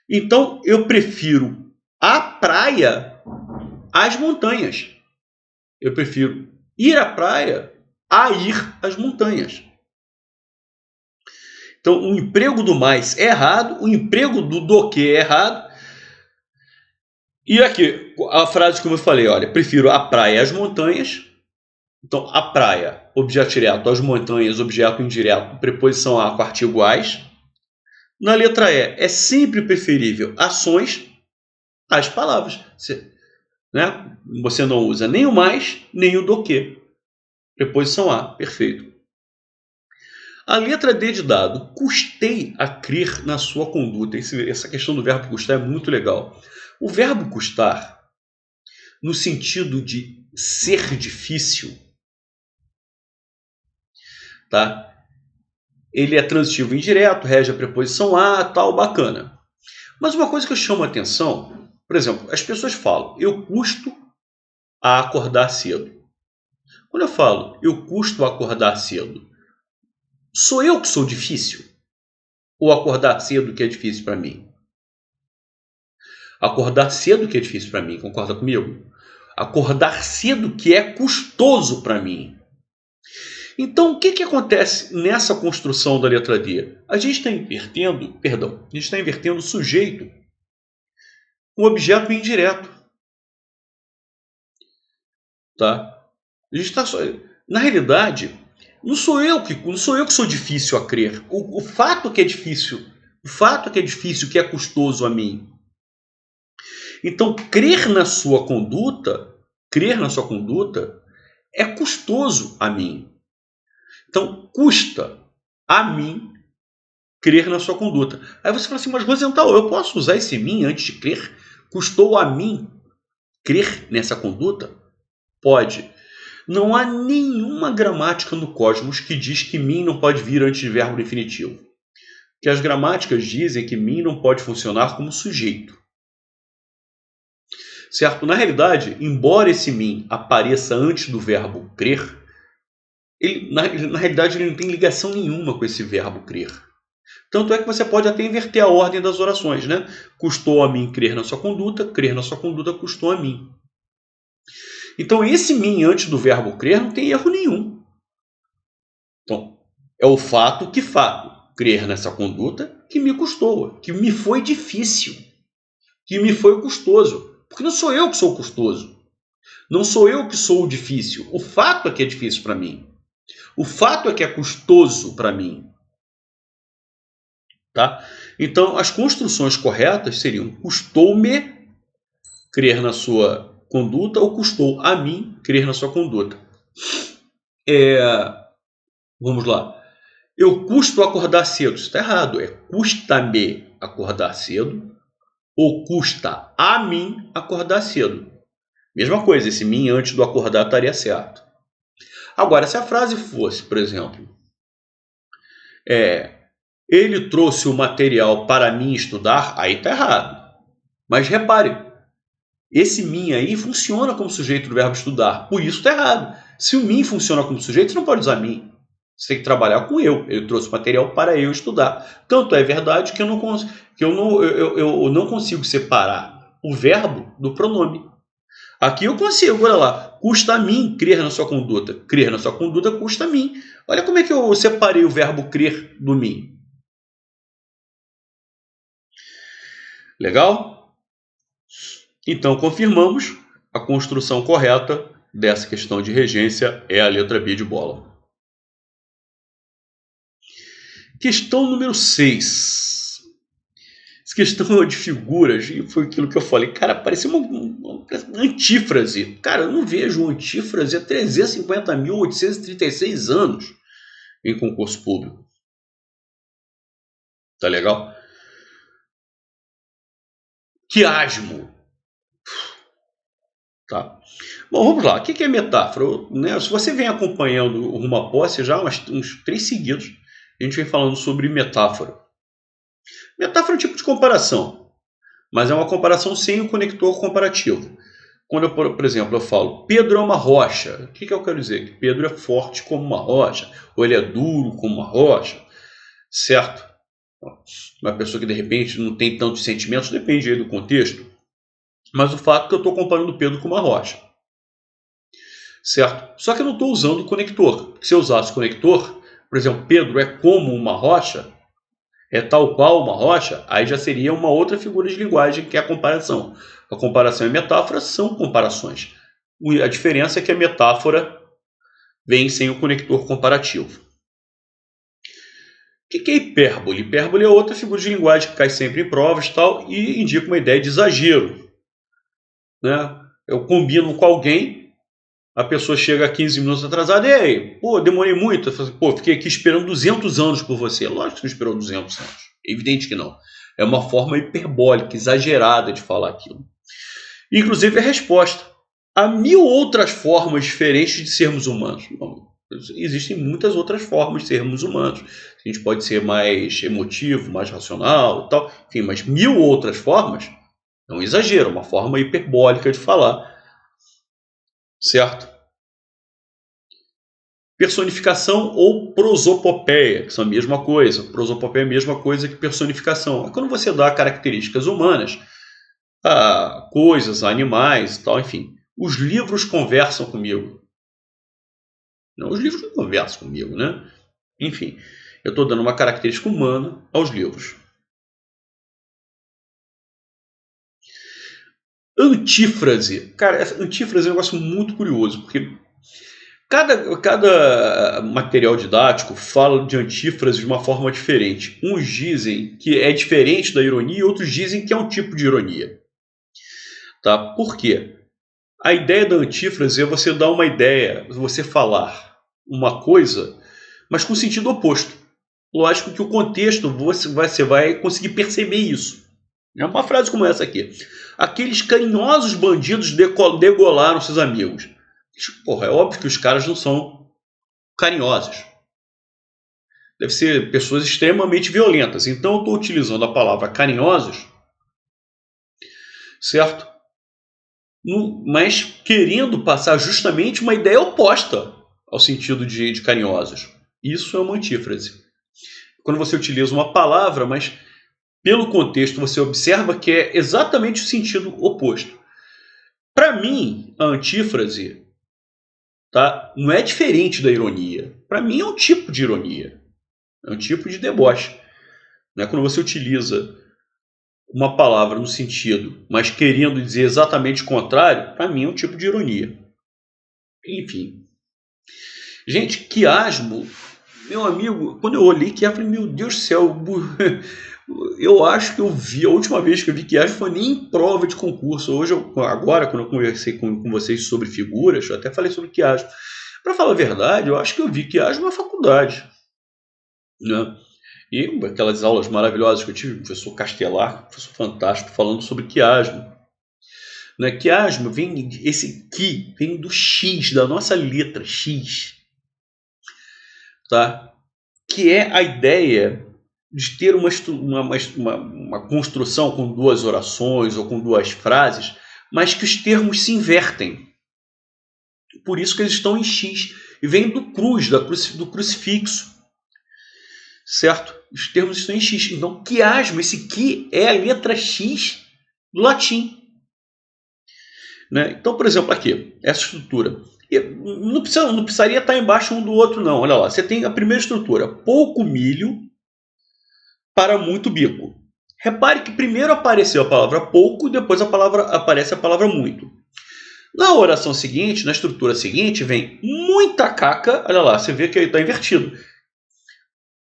Então, eu prefiro a praia às montanhas. Eu prefiro ir à praia a ir às montanhas. Então, o emprego do mais é errado, o emprego do que é errado. E aqui, a frase como eu falei, olha, prefiro a praia às montanhas. Então, a praia, objeto direto, as montanhas, objeto indireto, preposição a com artigo às. Na letra E, é sempre preferível ações às palavras. Você não usa nem o mais, nem o do que. Preposição a, perfeito. A letra D de dado, custei a crer na sua conduta. Essa questão do verbo custar é muito legal. O verbo custar, no sentido de ser difícil, tá? Ele é transitivo indireto, rege a preposição a, tal, bacana. Mas uma coisa que eu chamo a atenção, por exemplo, as pessoas falam, eu custo a acordar cedo. Quando eu falo, eu custo a acordar cedo, sou eu que sou difícil? Ou acordar cedo que é difícil para mim? Acordar cedo que é difícil para mim, concorda comigo? Acordar cedo que é custoso para mim. Então, o que acontece nessa construção da letra D? A gente está invertendo o sujeito com objeto indireto. Tá? A gente tá na realidade, não sou eu que sou difícil a crer. O fato que é difícil, que é custoso a mim. Então, crer na sua conduta é custoso a mim. Então, custa a mim crer na sua conduta. Aí você fala assim, mas Rosenthal, eu posso usar esse mim antes de crer? Custou a mim crer nessa conduta? Pode. Não há nenhuma gramática no cosmos que diz que mim não pode vir antes de verbo definitivo. Que as gramáticas dizem que mim não pode funcionar como sujeito. Certo? Na realidade, embora esse mim apareça antes do verbo crer, na realidade ele não tem ligação nenhuma com esse verbo crer. Tanto é que você pode até inverter a ordem das orações, né? Custou a mim crer na sua conduta custou a mim. Então esse mim antes do verbo crer não tem erro nenhum. Então, é o fato. Crer nessa conduta que me custou, que me foi difícil, que me foi custoso. Porque não sou eu que sou custoso. Não sou eu que sou difícil. O fato é que é difícil para mim. O fato é que é custoso para mim. Tá? Então, as construções corretas seriam custou-me crer na sua conduta ou custou a mim crer na sua conduta. Vamos lá. Eu custo acordar cedo. Isso está errado. É custa-me acordar cedo ou custa a mim acordar cedo. Mesma coisa, esse mim antes do acordar estaria certo. Agora, se a frase fosse, por exemplo, ele trouxe o material para mim estudar, aí está errado. Mas repare, esse mim aí funciona como sujeito do verbo estudar, por isso está errado. Se o mim funciona como sujeito, você não pode usar mim. Você tem que trabalhar com eu. Ele trouxe material para eu estudar. Tanto é verdade que eu não consigo separar o verbo do pronome. Aqui eu consigo, olha lá. Custa a mim crer na sua conduta. Crer na sua conduta custa a mim. Olha como é que eu separei o verbo crer do mim. Legal? Então, confirmamos, a construção correta dessa questão de regência é a letra B de bola. Questão número 6. Essa questão de figuras, e foi aquilo que eu falei, cara, parecia uma antífrase. Cara, eu não vejo uma antífrase há 350.836 anos em concurso público. Tá legal? Quiasmo. Tá. Bom, vamos lá. O que é metáfora? Se você vem acompanhando o Rumo à Posse já uns 3 seguidos, a gente vem falando sobre metáfora. Metáfora é um tipo de comparação, mas é uma comparação sem o conector comparativo. Quando eu, por exemplo, eu falo Pedro é uma rocha, o que eu quero dizer? Que Pedro é forte como uma rocha, ou ele é duro como uma rocha, certo? Uma pessoa que de repente não tem tantos sentimentos, depende aí do contexto, mas o fato é que eu estou comparando Pedro com uma rocha, certo? Só que eu não estou usando o conector. Se eu usasse o conector, por exemplo, Pedro é como uma rocha, é tal qual uma rocha, aí já seria uma outra figura de linguagem que é a comparação. A comparação e a metáfora são comparações. A diferença é que a metáfora vem sem o conector comparativo. O que é hipérbole? Hipérbole é outra figura de linguagem que cai sempre em provas e tal, e indica uma ideia de exagero. Né? Eu combino com alguém, a pessoa chega 15 minutos atrasada, e aí, pô, demorei muito, eu falo, pô, fiquei aqui esperando 200 anos por você. Lógico que você não esperou 200 anos, evidente que não. É uma forma hiperbólica, exagerada de falar aquilo. Inclusive a resposta. Há 1000 outras formas diferentes de sermos humanos. Bom, existem muitas outras formas de sermos humanos. A gente pode ser mais emotivo, mais racional, tal, enfim, mas 1000 outras formas é um exagero, uma forma hiperbólica de falar. Certo? Personificação ou prosopopeia, que são a mesma coisa. Prosopopeia é a mesma coisa que personificação. É quando você dá características humanas a coisas, a animais e tal, enfim. Os livros conversam comigo. Não, os livros não conversam comigo, né? Enfim, eu estou dando uma característica humana aos livros. Antífrase. Cara, essa antífrase é um negócio muito curioso, porque cada material didático fala de antífrase de uma forma diferente. Uns dizem que é diferente da ironia, outros dizem que é um tipo de ironia. Tá? Por quê? A ideia da antífrase é você dar uma ideia, você falar uma coisa, mas com sentido oposto. Lógico que o contexto você vai conseguir perceber isso. É uma frase como essa aqui. Aqueles carinhosos bandidos degolaram seus amigos. Porra, é óbvio que os caras não são carinhosos. Deve ser pessoas extremamente violentas. Então eu estou utilizando a palavra carinhosos, certo? Mas querendo passar justamente uma ideia oposta ao sentido de carinhosos. Isso é uma antífrase. Quando você utiliza uma palavra, mas pelo contexto você observa que é exatamente o sentido oposto. Para mim, a antífrase, tá, não é diferente da ironia. Para mim é um tipo de ironia. É um tipo de deboche. Né? Quando você utiliza uma palavra no sentido, mas querendo dizer exatamente o contrário, para mim é um tipo de ironia. Enfim. Gente, quiasmo, meu amigo, quando eu olhei quiasmo, eu falei, meu Deus do céu, eu acho que eu vi, a última vez que eu vi quiasmo foi nem em prova de concurso. Hoje, agora, quando eu conversei com vocês sobre figuras, eu até falei sobre quiasmo. Para falar a verdade, eu acho que eu vi quiasmo na faculdade. né? E aquelas aulas maravilhosas que eu tive, o professor Castelar, professor fantástico, falando sobre quiasmo. Né? Quiasmo vem, esse qui vem do X, da nossa letra X, tá? Que é a ideia de ter uma construção com duas orações ou com duas frases, mas que os termos se invertem. Por isso que eles estão em X. E vem do do crucifixo. Certo? Os termos estão em X. Então, quiasmo, esse qui é a letra X do latim. Né? Então, por exemplo, aqui, essa estrutura. E não precisaria estar embaixo um do outro, não. Olha lá, você tem a primeira estrutura. Pouco milho para muito bico. Repare que primeiro apareceu a palavra pouco, depois aparece a palavra muito. Na oração seguinte, na estrutura seguinte, vem muita caca. Olha lá, você vê que está invertido.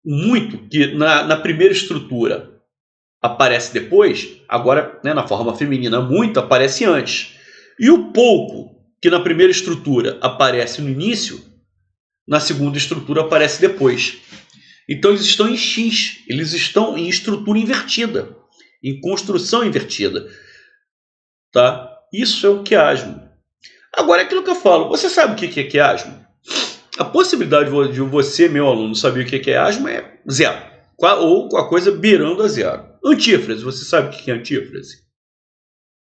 Muito, que na primeira estrutura aparece depois, agora, né, na forma feminina, muito aparece antes. E o pouco, que na primeira estrutura aparece no início, na segunda estrutura aparece depois. Então eles estão em X, eles estão em estrutura invertida, em construção invertida. Tá? Isso é o quiasmo. Agora, é aquilo que eu falo, você sabe o que é quiasmo? A possibilidade de você, meu aluno, saber o que é quiasmo é zero. Ou a coisa beirando a zero. Antífrase, você sabe o que é antífrase?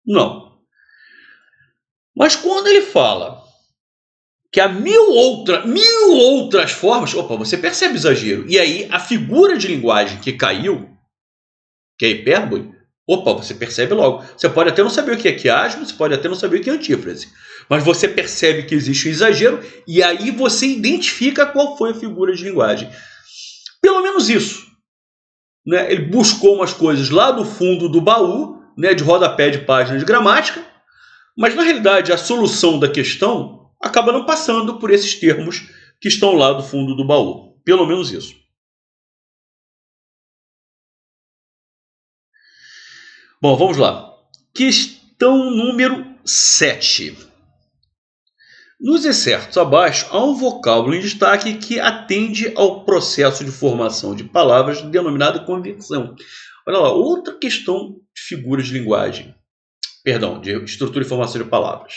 Não. Mas quando ele fala que há mil outras formas, opa, você percebe o exagero. E aí a figura de linguagem que caiu, que é hipérbole, opa, você percebe logo. Você pode até não saber o que é quiasmo, você pode até não saber o que é antífrase. Mas você percebe que existe um exagero e aí você identifica qual foi a figura de linguagem. Pelo menos isso. Né? Ele buscou umas coisas lá do fundo do baú, né, de rodapé de página de gramática, mas na realidade a solução da questão acaba não passando por esses termos que estão lá do fundo do baú. Pelo menos isso. Bom, vamos lá. Questão número 7. Nos excertos abaixo, há um vocábulo em destaque que atende ao processo de formação de palavras denominado conversão. Olha lá, outra questão de figuras de linguagem. Perdão, de estrutura e formação de palavras.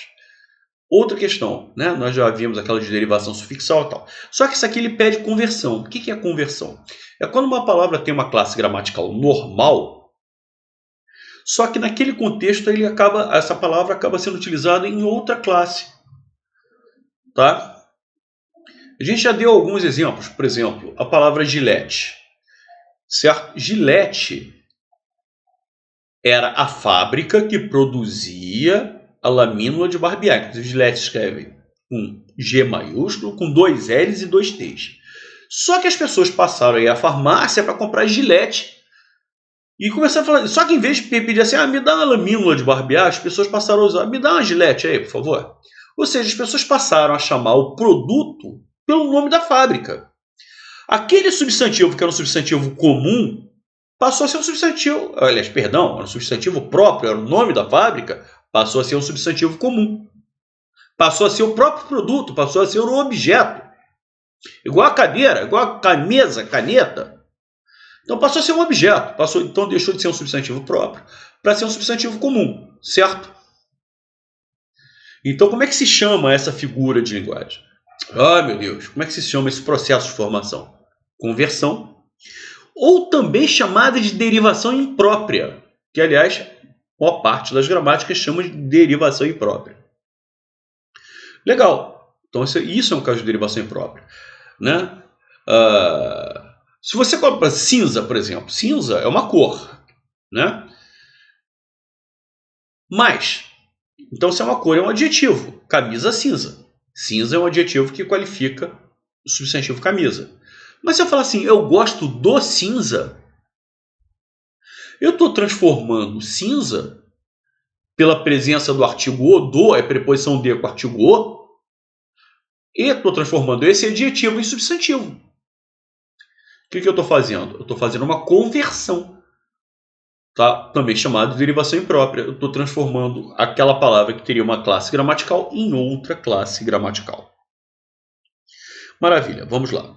Outra questão, né? Nós já vimos aquela de derivação sufixal e tal. Só que isso aqui ele pede conversão. O que é conversão? É quando uma palavra tem uma classe gramatical normal, só que naquele contexto essa palavra acaba sendo utilizada em outra classe. Tá? A gente já deu alguns exemplos. Por exemplo, a palavra gilete. Certo? Gilete era a fábrica que produzia a lamínula de barbear. Inclusive, Gillette escreve com G maiúsculo, com 2 L's e 2 T's. Só que as pessoas passaram aí à farmácia para comprar Gillette e começaram a falar. Só que em vez de pedir assim, me dá uma lamínula de barbear, as pessoas passaram a usar, me dá uma Gillette aí, por favor. Ou seja, as pessoas passaram a chamar o produto pelo nome da fábrica. Aquele substantivo que era um substantivo comum passou a ser um substantivo, aliás, perdão, era um substantivo próprio, era o nome da fábrica, passou a ser um substantivo comum. Passou a ser o próprio produto, passou a ser um objeto. Igual a cadeira, igual a mesa, caneta. Então passou a ser um objeto, então deixou de ser um substantivo próprio para ser um substantivo comum, certo? Então como é que se chama essa figura de linguagem? Ai meu Deus, como é que se chama esse processo de formação? Conversão, ou também chamada de derivação imprópria, que aliás, boa parte das gramáticas chama de derivação imprópria. Legal, então isso é um caso de derivação imprópria. Né? Se você compra cinza, por exemplo, cinza é uma cor. Né? Mas, então se é uma cor, é um adjetivo. Camisa cinza. Cinza é um adjetivo que qualifica o substantivo camisa. Mas se eu falar assim, eu gosto do cinza, eu estou transformando cinza pela presença do artigo o, do, é preposição de com o artigo o, e estou transformando esse adjetivo em substantivo. O que eu estou fazendo? Eu estou fazendo uma conversão, tá? Também chamada de derivação imprópria. Eu estou transformando aquela palavra que teria uma classe gramatical em outra classe gramatical. Maravilha, vamos lá.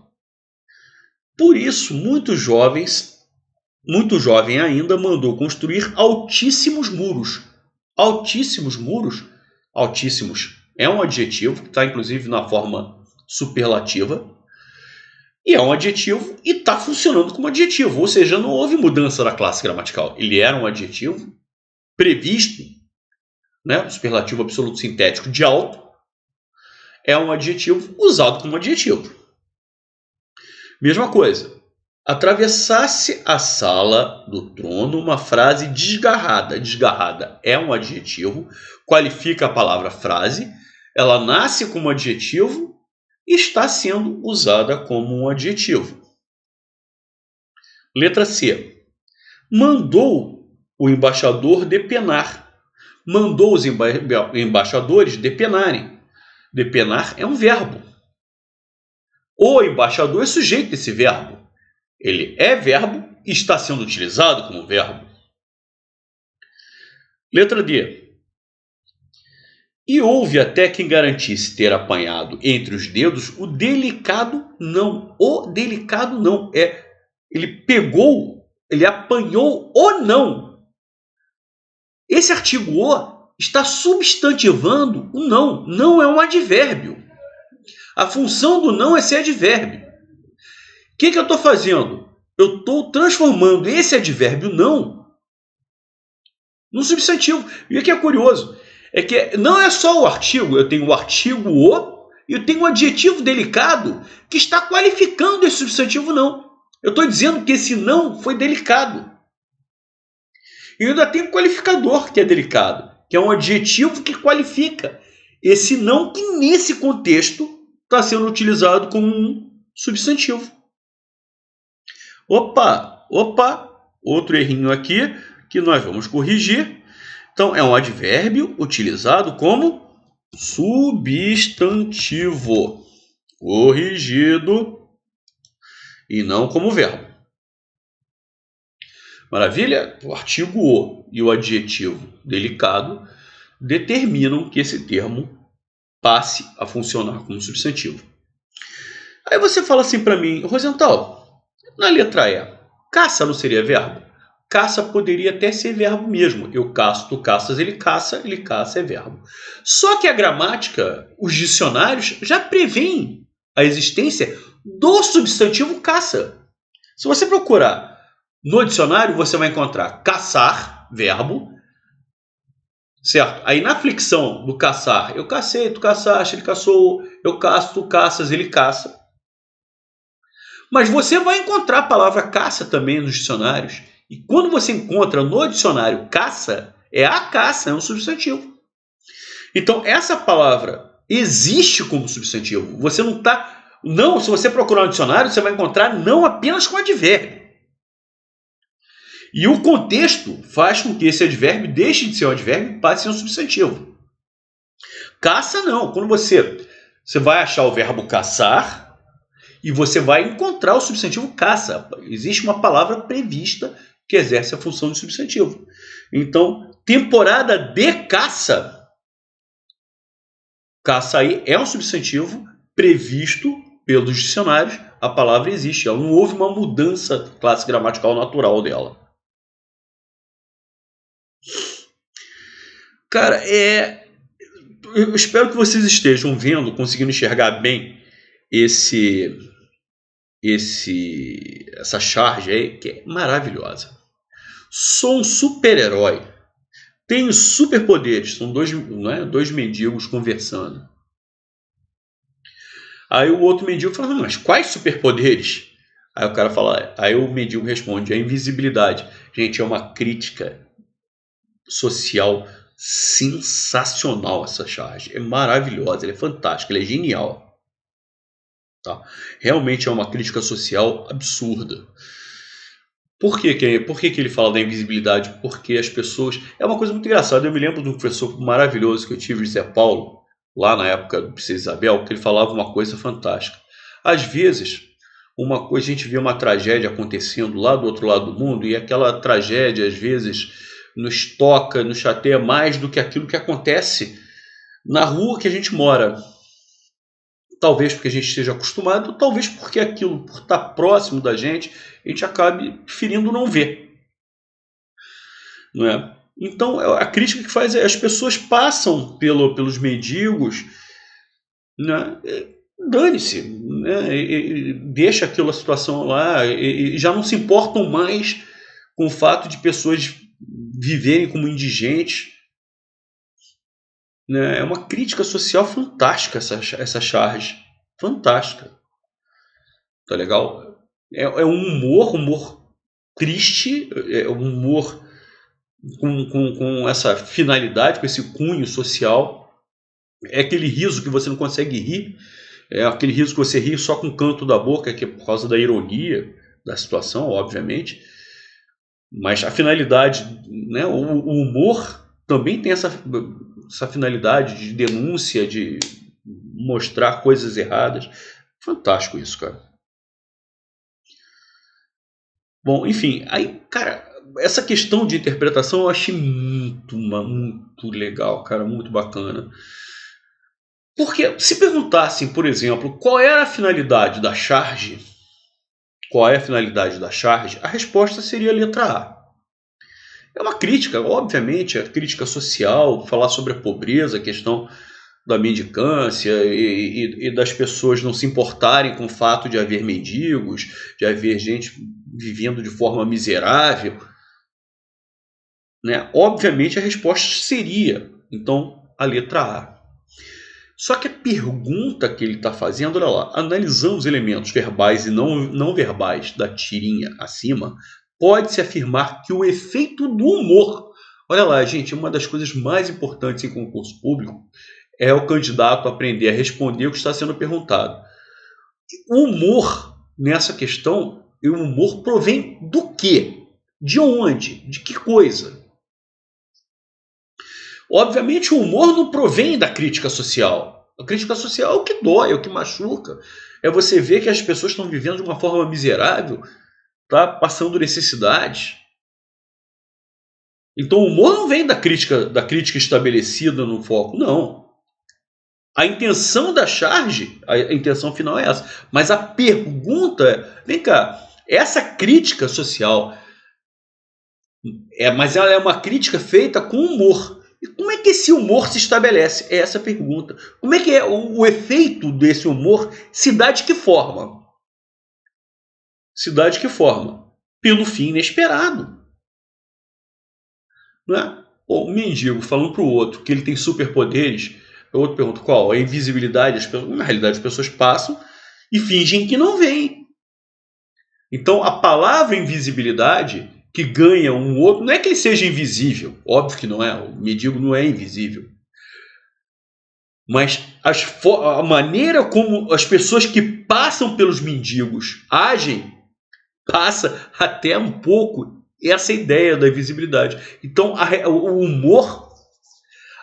Por isso, muito jovem ainda, mandou construir altíssimos muros. Altíssimos muros? Altíssimos é um adjetivo que está inclusive na forma superlativa. E é um adjetivo e está funcionando como adjetivo. Ou seja, não houve mudança da classe gramatical. Ele era um adjetivo previsto, né? O superlativo absoluto sintético de alto é um adjetivo usado como adjetivo. Mesma coisa. Atravessasse a sala do trono uma frase desgarrada. Desgarrada é um adjetivo, qualifica a palavra frase, ela nasce como adjetivo e está sendo usada como um adjetivo. Letra C. Mandou o embaixador depenar. Mandou os embaixadores depenarem. Depenar é um verbo. O embaixador é sujeito desse verbo. Ele é verbo e está sendo utilizado como verbo. Letra D. E houve até quem garantisse ter apanhado entre os dedos o delicado não. O delicado não. Ele pegou, ele apanhou o não. Esse artigo o está substantivando o não. Não é um advérbio. A função do não é ser advérbio. O que eu estou fazendo? Eu estou transformando esse advérbio não num substantivo. E o que é curioso é que não é só o artigo. Eu tenho o artigo o e eu tenho um adjetivo delicado que está qualificando esse substantivo não. Eu estou dizendo que esse não foi delicado. E eu ainda tenho um qualificador que é delicado, que é um adjetivo que qualifica esse não que nesse contexto está sendo utilizado como um substantivo. Opa, outro errinho aqui que nós vamos corrigir. Então, é um advérbio utilizado como substantivo. Corrigido e não como verbo. Maravilha? O artigo o e o adjetivo delicado determinam que esse termo passe a funcionar como substantivo. Aí você fala assim para mim, Rosenthal, na letra E, caça não seria verbo? Caça poderia até ser verbo mesmo. Eu caço, tu caças, ele caça é verbo. Só que a gramática, os dicionários, já prevêem a existência do substantivo caça. Se você procurar no dicionário, você vai encontrar caçar, verbo, certo? Aí na flexão do caçar, eu cacei, tu caçaste, ele caçou, eu caço, tu caças, ele caça. Mas você vai encontrar a palavra caça também nos dicionários. E quando você encontra no dicionário caça, é a caça, é um substantivo. Então, essa palavra existe como substantivo. Você não está... Não, se você procurar no dicionário, você vai encontrar não apenas com advérbio. E o contexto faz com que esse advérbio deixe de ser um advérbio e passe a ser um substantivo. Caça não. Quando você vai achar o verbo caçar... E você vai encontrar o substantivo caça. Existe uma palavra prevista que exerce a função de substantivo. Então, temporada de caça. Caça aí é um substantivo previsto pelos dicionários. A palavra existe. Ela não houve uma mudança da classe gramatical natural dela. Cara, eu espero que vocês estejam vendo, conseguindo enxergar bem essa charge aí, que é maravilhosa. Sou um super-herói. Tenho superpoderes. São dois mendigos conversando. Aí o outro mendigo fala, mas quais superpoderes? Aí o cara fala, aí o mendigo responde, a invisibilidade. Gente, é uma crítica social sensacional essa charge. É maravilhosa, ela é fantástica, ela é genial. Tá? Realmente é uma crítica social absurda. Por que ele fala da invisibilidade? Porque as pessoas... É uma coisa muito engraçada. Eu me lembro de um professor maravilhoso que eu tive, José Paulo, lá na época do Princesa Isabel, que ele falava uma coisa fantástica. Às vezes, a gente vê uma tragédia acontecendo lá do outro lado do mundo, e aquela tragédia, às vezes, nos toca, nos chateia mais do que aquilo que acontece na rua que a gente mora. talvez porque a gente esteja acostumado, talvez porque aquilo, por estar próximo da gente, a gente acabe preferindo não ver. Não é? Então, a crítica que faz é as pessoas passam pelos mendigos, né? Dane-se, né? Deixa aquela situação lá, e já não se importam mais com o fato de pessoas viverem como indigentes. Né? É uma crítica social fantástica essa charge. Fantástica. Tá legal? É um humor triste, é um humor com essa finalidade, com esse cunho social. É aquele riso que você não consegue rir, é aquele riso que você ri só com o canto da boca, que é por causa da ironia da situação, obviamente. Mas a finalidade, né, o humor também tem essa finalidade de denúncia, de mostrar coisas erradas. Fantástico isso, cara. Bom, enfim, aí, cara, essa questão de interpretação eu achei muito legal, cara, muito bacana. Porque se perguntassem, por exemplo, qual era a finalidade da charge, a resposta seria a letra A. É uma crítica, obviamente, a crítica social, falar sobre a pobreza, a questão da mendicância e das pessoas não se importarem com o fato de haver mendigos, de haver gente vivendo de forma miserável. Né? Obviamente a resposta seria, então, a letra A. Só que a pergunta que ele está fazendo, olha lá, analisando os elementos verbais e não verbais da tirinha acima, pode-se afirmar que o efeito do humor, olha lá, gente, uma das coisas mais importantes em concurso público é o candidato aprender a responder o que está sendo perguntado. O humor nessa questão, o humor provém do quê? De onde? De que coisa? Obviamente o humor não provém da crítica social. A crítica social é o que dói, é o que machuca. É você ver que as pessoas estão vivendo de uma forma miserável, tá? Passando necessidades. Então o humor não vem da crítica estabelecida no foco, não. A intenção da charge, a intenção final é essa. Mas a pergunta é, vem cá, essa crítica social, mas ela é uma crítica feita com humor. E como é que esse humor se estabelece? É essa a pergunta. Como é que é o efeito desse humor se dá de que forma? Se dá de que forma? Pelo fim inesperado. Não é? O mendigo falando para o outro que ele tem superpoderes, o outro pergunta qual? A invisibilidade. Na realidade as pessoas passam e fingem que não veem. Então a palavra invisibilidade que ganha um outro, não é que ele seja invisível, óbvio que não é, o mendigo não é invisível. Mas a maneira como as pessoas que passam pelos mendigos agem, passa até um pouco essa ideia da invisibilidade. Então o humor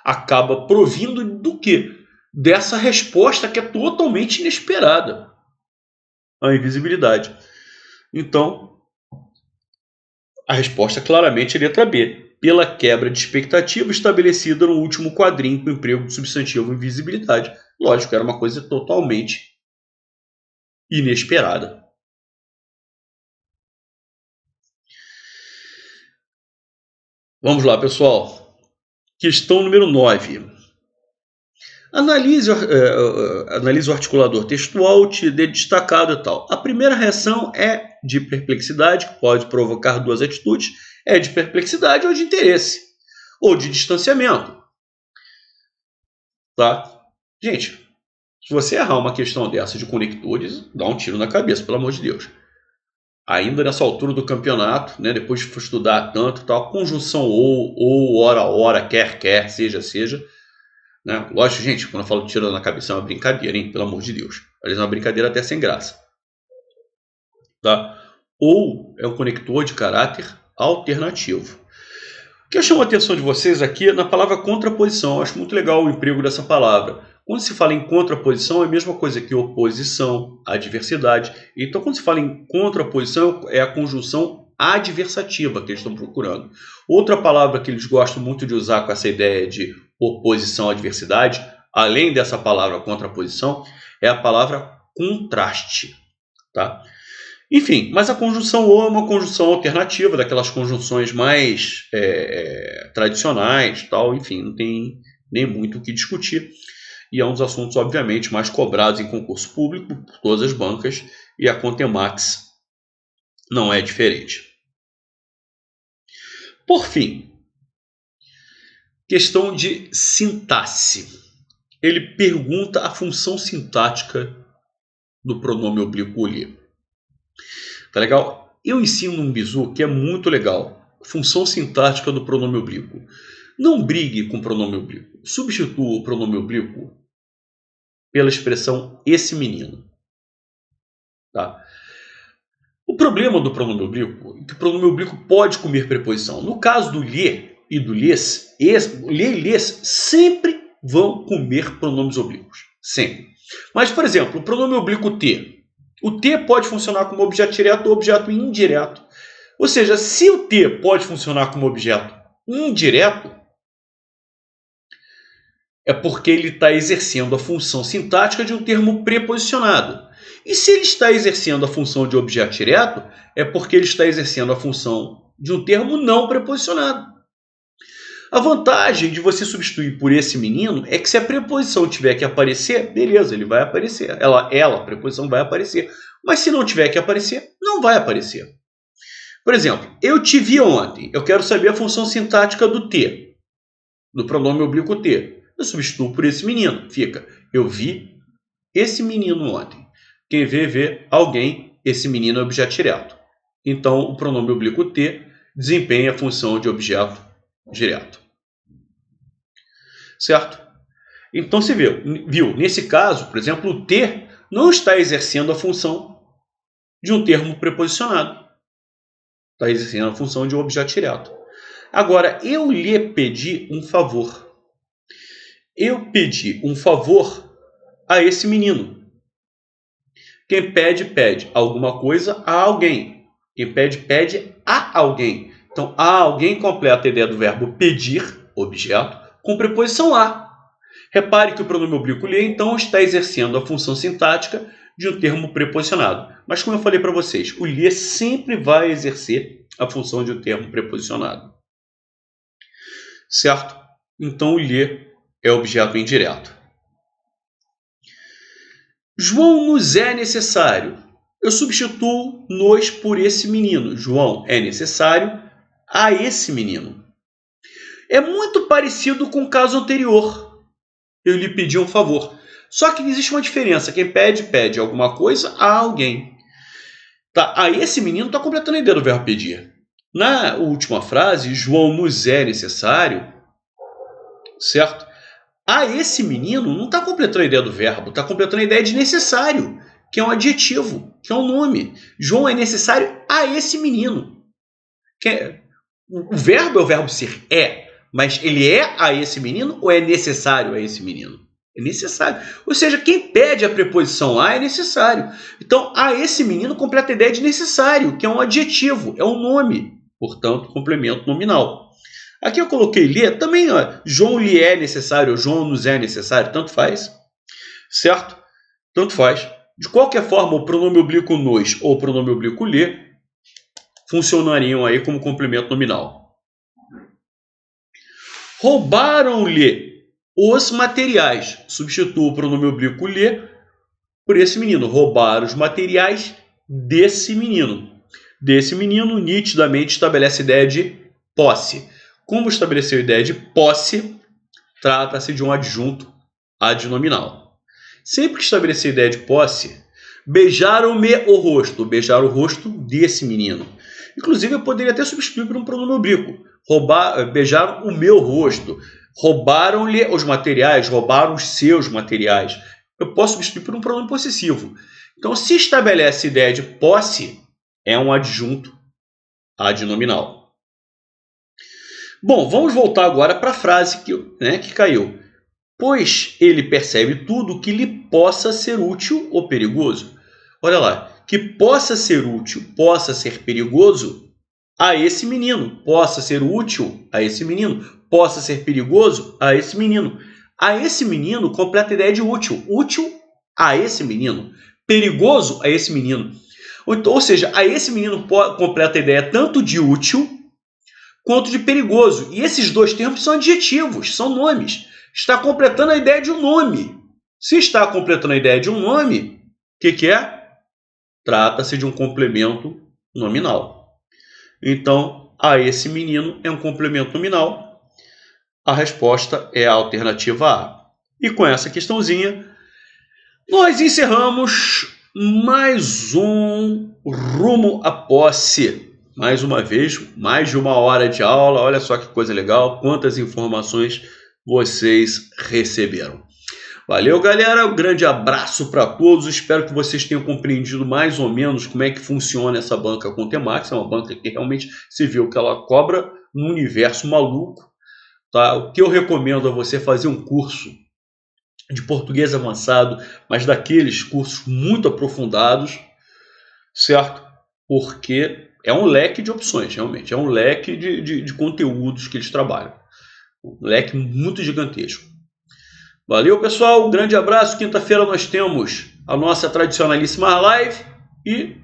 acaba provindo do quê? Dessa resposta que é totalmente inesperada. A invisibilidade. Então, a resposta claramente é letra B, pela quebra de expectativa estabelecida no último quadrinho com o emprego do substantivo invisibilidade. Lógico, era uma coisa totalmente inesperada. Vamos lá, pessoal. Questão número 9. Analise o articulador textual, te dê destacado e tal. A primeira reação é de perplexidade, que pode provocar duas atitudes. É de perplexidade ou de interesse. Ou de distanciamento. Tá? Gente, se você errar uma questão dessa de conectores, dá um tiro na cabeça, pelo amor de Deus. Ainda nessa altura do campeonato, né, depois de estudar tanto, tal, conjunção ou, ora, quer, seja. Né? Lógico, gente, quando eu falo tiro na cabeça é uma brincadeira, hein? Pelo amor de Deus. Aliás, é uma brincadeira até sem graça. Tá? Ou é um conector de caráter alternativo. O que eu chamo a atenção de vocês aqui é na palavra contraposição. Eu acho muito legal o emprego dessa palavra. Quando se fala em contraposição, é a mesma coisa que oposição, adversidade. Então, quando se fala em contraposição, é a conjunção adversativa que eles estão procurando. Outra palavra que eles gostam muito de usar com essa ideia de oposição à adversidade, além dessa palavra contraposição, é a palavra contraste, tá? Enfim, mas a conjunção ou é uma conjunção alternativa, daquelas conjunções mais tradicionais, tal, enfim, não tem nem muito o que discutir. E é um dos assuntos, obviamente, mais cobrados em concurso público por todas as bancas, e a Contemax não é diferente. Por fim, questão de sintaxe. Ele pergunta a função sintática do pronome oblíquo lhe. Tá legal? Eu ensino um bizu que é muito legal. Função sintática do pronome oblíquo. Não brigue com o pronome oblíquo. Substitua o pronome oblíquo pela expressão esse menino. Tá? O problema do pronome oblíquo é que o pronome oblíquo pode comer preposição. No caso do lhe e do lhes, lhe e lhes sempre vão comer pronomes oblíquos. Sempre. Mas, por exemplo, o pronome oblíquo te. O te pode funcionar como objeto direto ou objeto indireto. Ou seja, se o te pode funcionar como objeto indireto, é porque ele está exercendo a função sintática de um termo preposicionado. E se ele está exercendo a função de objeto direto, é porque ele está exercendo a função de um termo não preposicionado. A vantagem de você substituir por esse menino é que se a preposição tiver que aparecer, beleza, ele vai aparecer. A preposição vai aparecer. Mas se não tiver que aparecer, não vai aparecer. Por exemplo, eu te vi ontem. Eu quero saber a função sintática do te, do pronome oblíquo te. Eu substituo por esse menino. Fica, eu vi esse menino ontem. Quem vê alguém, esse menino é objeto direto. Então, o pronome oblíquo te desempenha a função de objeto direto. Certo? Então, você viu, nesse caso, por exemplo, o te não está exercendo a função de um termo preposicionado. Está exercendo a função de um objeto direto. Agora, eu lhe pedi um favor. Eu pedi um favor a esse menino. Quem pede, pede alguma coisa a alguém. Quem pede, pede a alguém. Então, a alguém completa a ideia do verbo pedir, objeto, com preposição a. Repare que o pronome oblíquo lhe, então, está exercendo a função sintática de um termo preposicionado. Mas, como eu falei para vocês, o lhe sempre vai exercer a função de um termo preposicionado. Certo? Então, o lhe é objeto indireto. João nos é necessário. Eu substituo nos por esse menino. João é necessário a esse menino. É muito parecido com o caso anterior. Eu lhe pedi um favor. Só que existe uma diferença. Quem pede, pede alguma coisa a alguém. Tá? A esse menino está completando a ideia do verbo pedir. Na última frase, João nos é necessário, certo? A esse menino não está completando a ideia do verbo, está completando a ideia de necessário, que é um adjetivo, que é um nome. João é necessário a esse menino. O verbo é o verbo ser, mas ele é a esse menino ou é necessário a esse menino? É necessário. Ou seja, quem pede a preposição a é necessário. Então, a esse menino completa a ideia de necessário, que é um adjetivo, é um nome, portanto, complemento nominal. Aqui eu coloquei lhe, também, ó, João lhe é necessário, ou João nos é necessário, tanto faz. Certo? Tanto faz. De qualquer forma, o pronome oblíquo nos ou o pronome oblíquo lhe funcionariam aí como complemento nominal. Roubaram-lhe os materiais. Substitua o pronome oblíquo lhe por esse menino. Roubaram os materiais desse menino. Desse menino, nitidamente, estabelece a ideia de posse. Como estabeleceu a ideia de posse, trata-se de um adjunto adnominal. Sempre que estabelecer a ideia de posse, beijaram-me o rosto. Beijar o rosto desse menino. Inclusive, eu poderia até substituir por um pronome oblíquo. Beijaram o meu rosto. Roubaram-lhe os materiais, roubaram os seus materiais. Eu posso substituir por um pronome possessivo. Então, se estabelece a ideia de posse, é um adjunto adnominal. Bom, vamos voltar agora para a frase que caiu. Pois ele percebe tudo que lhe possa ser útil ou perigoso. Olha lá, que possa ser útil, possa ser perigoso a esse menino. Possa ser útil a esse menino. Possa ser perigoso a esse menino. a esse menino completa a ideia de útil. Útil a esse menino. Perigoso a esse menino. Ou seja, a esse menino completa a ideia tanto de útil quanto de perigoso. E esses dois termos são adjetivos, são nomes. Está completando a ideia de um nome. Se está completando a ideia de um nome, o que é? Trata-se de um complemento nominal. Então, a esse menino é um complemento nominal. A resposta é a alternativa A. E com essa questãozinha, nós encerramos mais um Rumo à Posse. Mais uma vez, mais de 1 hora de aula. Olha só que coisa legal, quantas informações vocês receberam. Valeu, galera. Um grande abraço para todos. Espero que vocês tenham compreendido mais ou menos como é que funciona essa banca Contemax. É uma banca que realmente se viu que ela cobra um universo maluco. Tá? O que eu recomendo a você fazer um curso de português avançado, mas daqueles cursos muito aprofundados, certo? Porque é um leque de opções, realmente. É um leque de conteúdos que eles trabalham. Um leque muito gigantesco. Valeu, pessoal. Um grande abraço. Quinta-feira nós temos a nossa tradicionalíssima live. E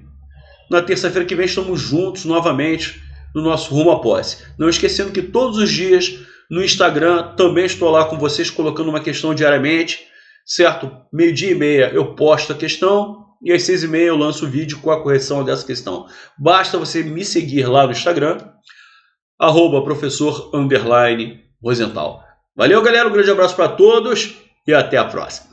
na terça-feira que vem estamos juntos novamente no nosso Rumo à Posse. Não esquecendo que todos os dias no Instagram também estou lá com vocês colocando uma questão diariamente. Certo? 12:30 eu posto a questão. E às 6:30 eu lanço o vídeo com a correção dessa questão. Basta você me seguir lá no Instagram. @professor_Rosenthal. Valeu, galera. Um grande abraço para todos e até a próxima.